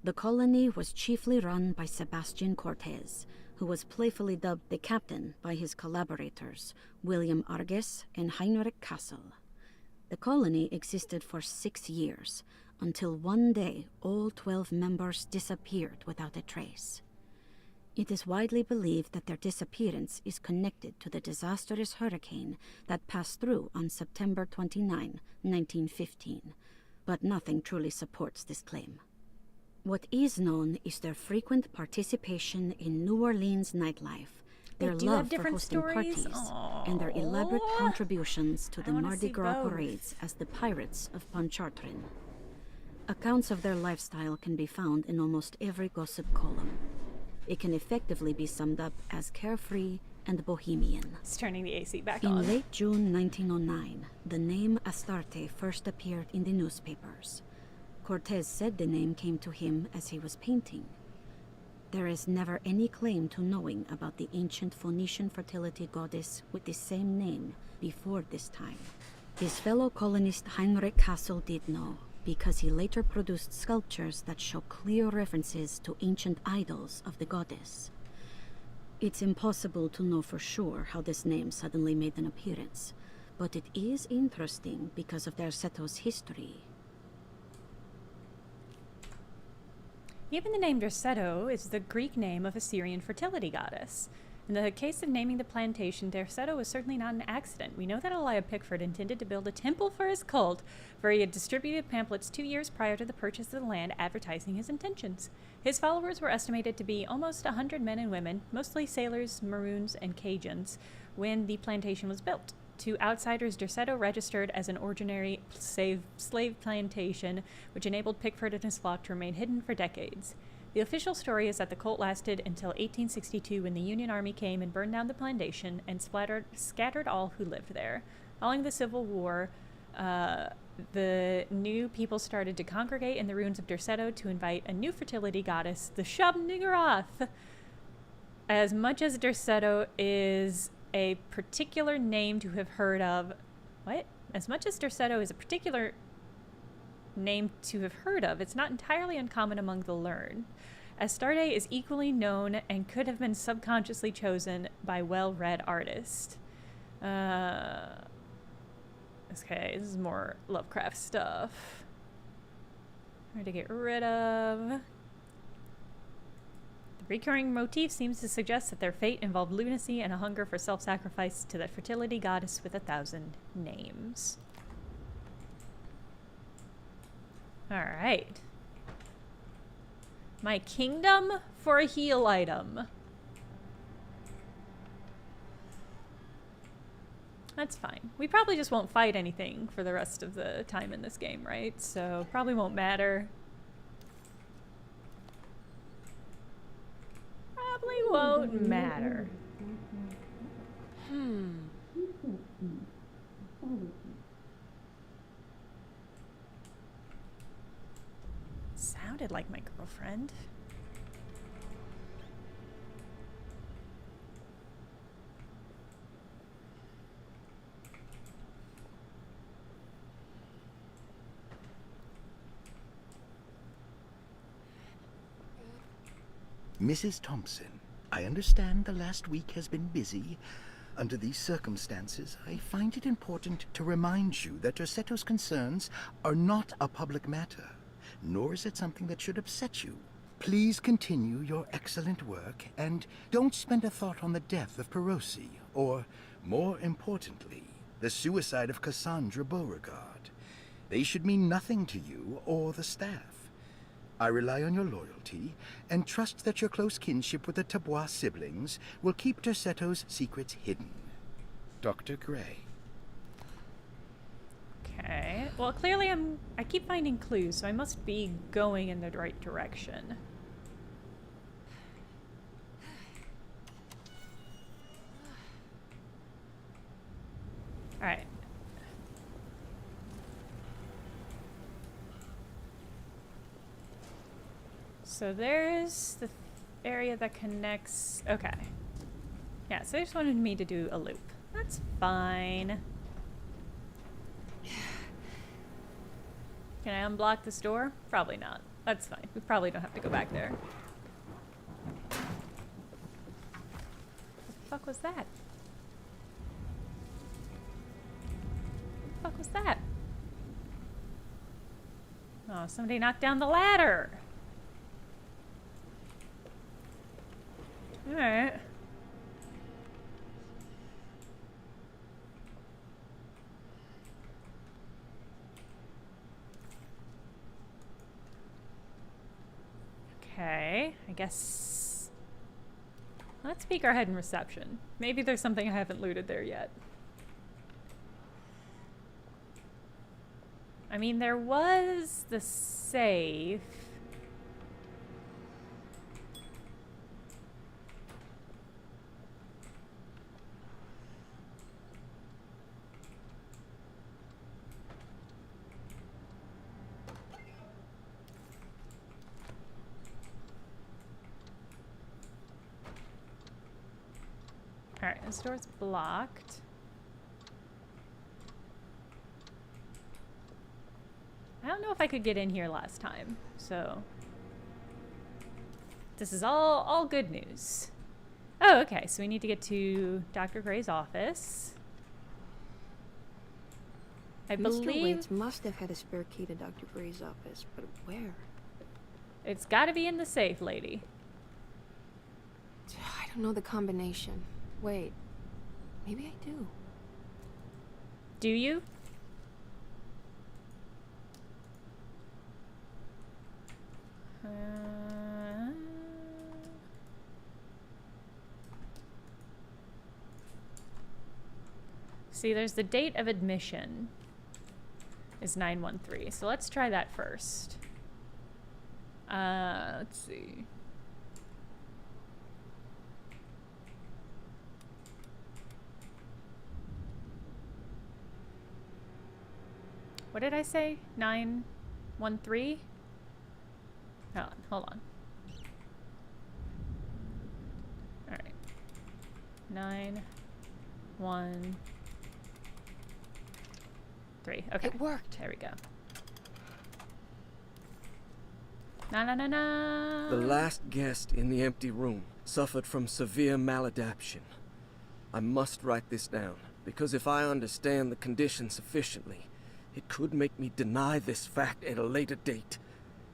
The colony was chiefly run by Sebastian Cortez, who was playfully dubbed the captain by his collaborators, William Arges and Heinrich Kassel. The colony existed for 6 years, until one day all 12 members disappeared without a trace. It is widely believed that their disappearance is connected to the disastrous hurricane that passed through on September 29, 1915, but nothing truly supports this claim. What is known is their frequent participation in New Orleans nightlife, their love for hosting parties, and their elaborate contributions to the Mardi Gras parades as the Pirates of Pontchartrain. Accounts of their lifestyle can be found in almost every gossip column. It can effectively be summed up as carefree and bohemian. It's turning the AC back in on. In late June 1909, the name Astarte first appeared in the newspapers. Cortez said the name came to him as he was painting. There is never any claim to knowing about the ancient Phoenician fertility goddess with the same name before this time. His fellow colonist Heinrich Kassel did know, because he later produced sculptures that show clear references to ancient idols of the goddess. It's impossible to know for sure how this name suddenly made an appearance, but it is interesting because of Derceto's history. Even the name Derceto is the Greek name of a Syrian fertility goddess. In the case of naming the plantation, Derceto was certainly not an accident. We know that Elijah Pickford intended to build a temple for his cult, where he had distributed pamphlets 2 years prior to the purchase of the land advertising his intentions. His followers were estimated to be almost 100 men and women, mostly sailors, Maroons, and Cajuns, when the plantation was built. To outsiders, Derceto registered as an ordinary slave plantation, which enabled Pickford and his flock to remain hidden for decades. The official story is that the cult lasted until 1862, when the Union Army came and burned down the plantation and scattered all who lived there. Following the Civil War, the new people started to congregate in the ruins of Derceto to invite a new fertility goddess, the Shub-Niggurath. As much as Derceto is a particular name to have heard of... What? As much as Derceto is a particular name to have heard of, it's not entirely uncommon among the learned. Astarte is equally known and could have been subconsciously chosen by well-read artists. Okay, this is more Lovecraft stuff. Hard to get rid of. The recurring motif seems to suggest that their fate involved lunacy and a hunger for self-sacrifice to the fertility goddess with 1,000 names. Alright. My kingdom for a heal item. That's fine. We probably just won't fight anything for the rest of the time in this game, right? So probably won't matter. Probably won't matter. Sounded like my girlfriend. Mrs. Thompson, I understand the last week has been busy. Under these circumstances, I find it important to remind you that Tercetto's concerns are not a public matter, nor is it something that should upset you. Please continue your excellent work, and don't spend a thought on the death of Perosi, or, more importantly, the suicide of Cassandra Beauregard. They should mean nothing to you or the staff. I rely on your loyalty, and trust that your close kinship with the Tabois siblings will keep Tercetto's secrets hidden. Dr. Gray. Okay. Well, clearly I keep finding clues, so I must be going in the right direction. Alright. So there's the area that connects... Okay. Yeah, so they just wanted me to do a loop. That's fine. Can I unblock this door? Probably not. That's fine. We probably don't have to go back there. What the fuck was that? What the fuck was that? Oh, somebody knocked down the ladder. Alright. Okay, I guess... Let's peek our head in reception. Maybe there's something I haven't looted there yet. I mean, there was the safe. Alright, this door's blocked. I don't know if I could get in here last time, so... This is all good news. Oh, okay, so we need to get to Dr. Gray's office. I believe... Mr. Waits must have had a spare key to Dr. Gray's office, but where? It's gotta be in the safe, lady. I don't know the combination. Wait, maybe I do. Do you? See, there's the date of admission is 9/13. So let's try that first. Let's see. What did I say? 9/13? Hold on. All right. 9/13. Okay. It worked. There we go. Na. The last guest in the empty room suffered from severe maladaptation. I must write this down, because if I understand the condition sufficiently, it could make me deny this fact at a later date,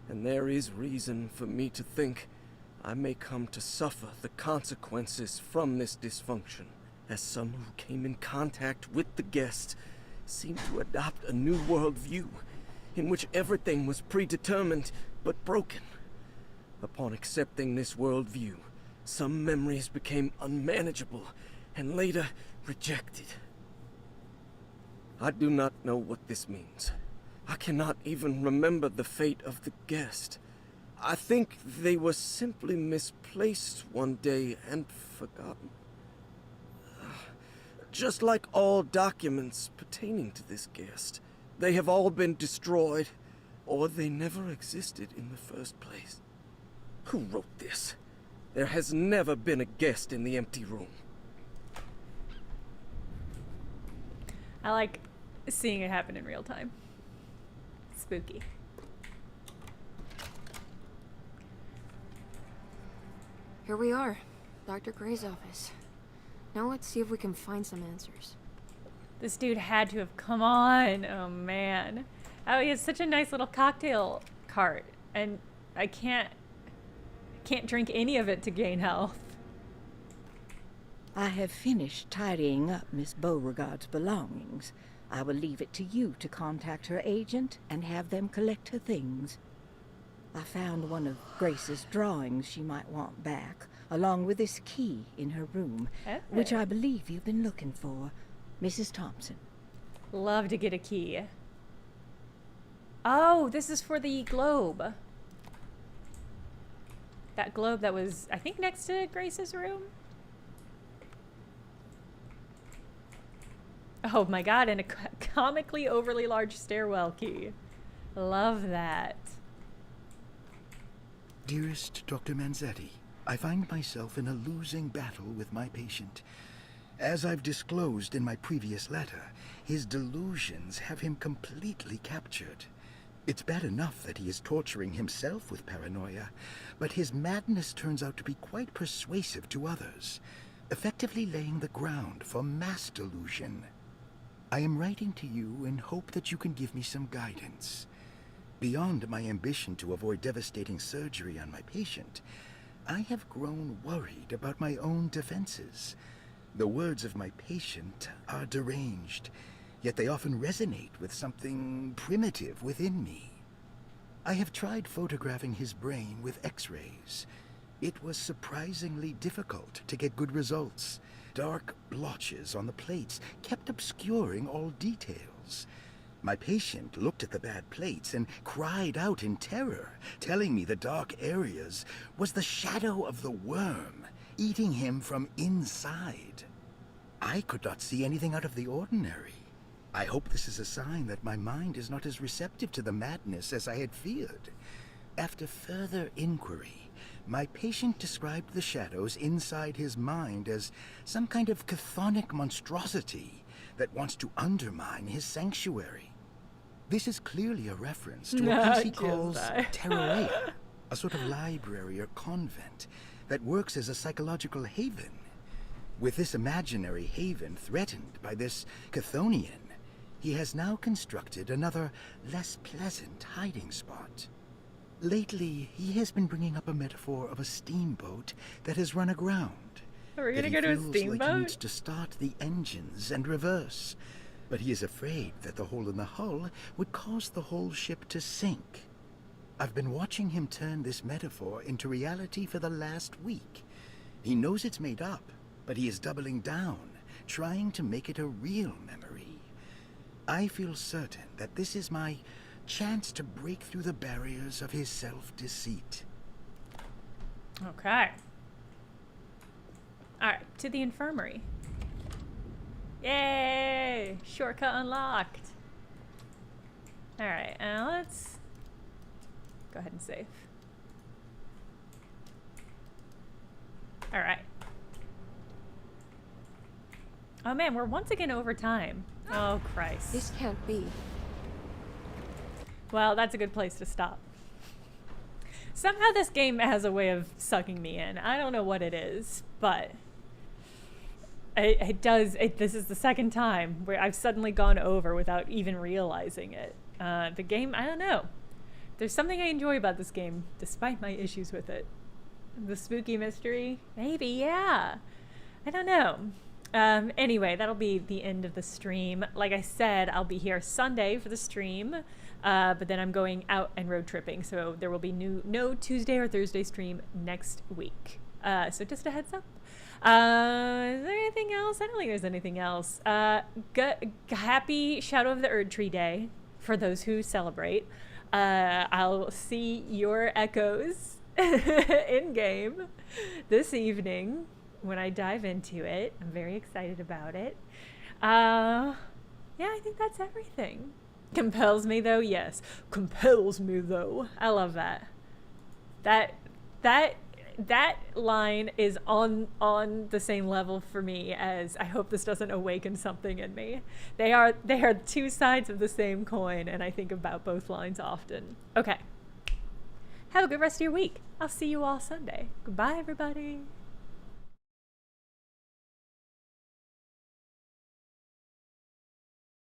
and there is reason for me to think I may come to suffer the consequences from this dysfunction. As someone who came in contact with the guest, seemed to adopt a new worldview. in which everything was predetermined but broken. Upon accepting this worldview, some memories became unmanageable and later rejected. I do not know what this means. I cannot even remember the fate of the guest. I think they were simply misplaced one day and forgotten. Just like all documents pertaining to this guest, they have all been destroyed, or they never existed in the first place. Who wrote this? There has never been a guest in the empty room. I like seeing it happen in real time. Spooky. Here we are, Dr. Gray's office. Now let's see if we can find some answers. This dude had to have come on. Oh man. Oh, he has such a nice little cocktail cart, and I can't drink any of it to gain health. I have finished tidying up Miss Beauregard's belongings. I will leave it to you to contact her agent and have them collect her things. I found one of Grace's drawings she might want back, along with this key in her room, which I believe you've been looking for, Mrs. Thompson. Love to get a key. Oh, this is for the globe. That globe that was, I think, next to Grace's room. Oh my god, and a comically overly large stairwell key. Love that. Dearest Dr. Manzetti, I find myself in a losing battle with my patient. As I've disclosed in my previous letter, his delusions have him completely captured. It's bad enough that he is torturing himself with paranoia, but his madness turns out to be quite persuasive to others, effectively laying the ground for mass delusion. I am writing to you in hope that you can give me some guidance. Beyond my ambition to avoid devastating surgery on my patient, I have grown worried about my own defenses. The words of my patient are deranged, yet they often resonate with something primitive within me. I have tried photographing his brain with X-rays. It was surprisingly difficult to get good results. Dark blotches on the plates kept obscuring all details. My patient looked at the bad plates and cried out in terror, telling me the dark areas was the shadow of the worm, eating him from inside. I could not see anything out of the ordinary. I hope this is a sign that my mind is not as receptive to the madness as I had feared. After further inquiry, my patient described the shadows inside his mind as some kind of chthonic monstrosity that wants to undermine his sanctuary. This is clearly a reference to a place he calls Terrarea, a sort of library or convent that works as a psychological haven. With this imaginary haven threatened by this Chthonian, he has now constructed another, less pleasant hiding spot. Lately, he has been bringing up a metaphor of a steamboat that has run aground. Are we gonna go to a steamboat? Like he needs to start the engines and reverse, but he is afraid that the hole in the hull would cause the whole ship to sink. I've been watching him turn this metaphor into reality for the last week. He knows it's made up, but he is doubling down, trying to make it a real memory. I feel certain that this is my chance to break through the barriers of his self-deceit. Okay. Alright, to the infirmary. Yay! Shortcut unlocked. Alright, let's go ahead and save. Alright. Oh man, we're once again over time. Oh Christ. This can't be. Well, that's a good place to stop. Somehow this game has a way of sucking me in. I don't know what it is, but it does. This is the second time where I've suddenly gone over without even realizing it. The game, I don't know. There's something I enjoy about this game, despite my issues with it. The spooky mystery, maybe, yeah. I don't know. Anyway, that'll be the end of the stream. Like I said, I'll be here Sunday for the stream, but then I'm going out and road tripping, so there will be no Tuesday or Thursday stream next week. So just a heads up. Is there anything else? I don't think there's anything else. Happy Shadow of the Erd Tree Day for those who celebrate. I'll see your echoes in game this evening when I dive into it. I'm very excited about it. Yeah, I think that's everything. Compels me though, yes. Compels me though. I love that. That line is on the same level for me as I hope this doesn't awaken something in me. They are two sides of the same coin, and I think about both lines often. Okay. Have a good rest of your week. I'll see you all Sunday. Goodbye, everybody.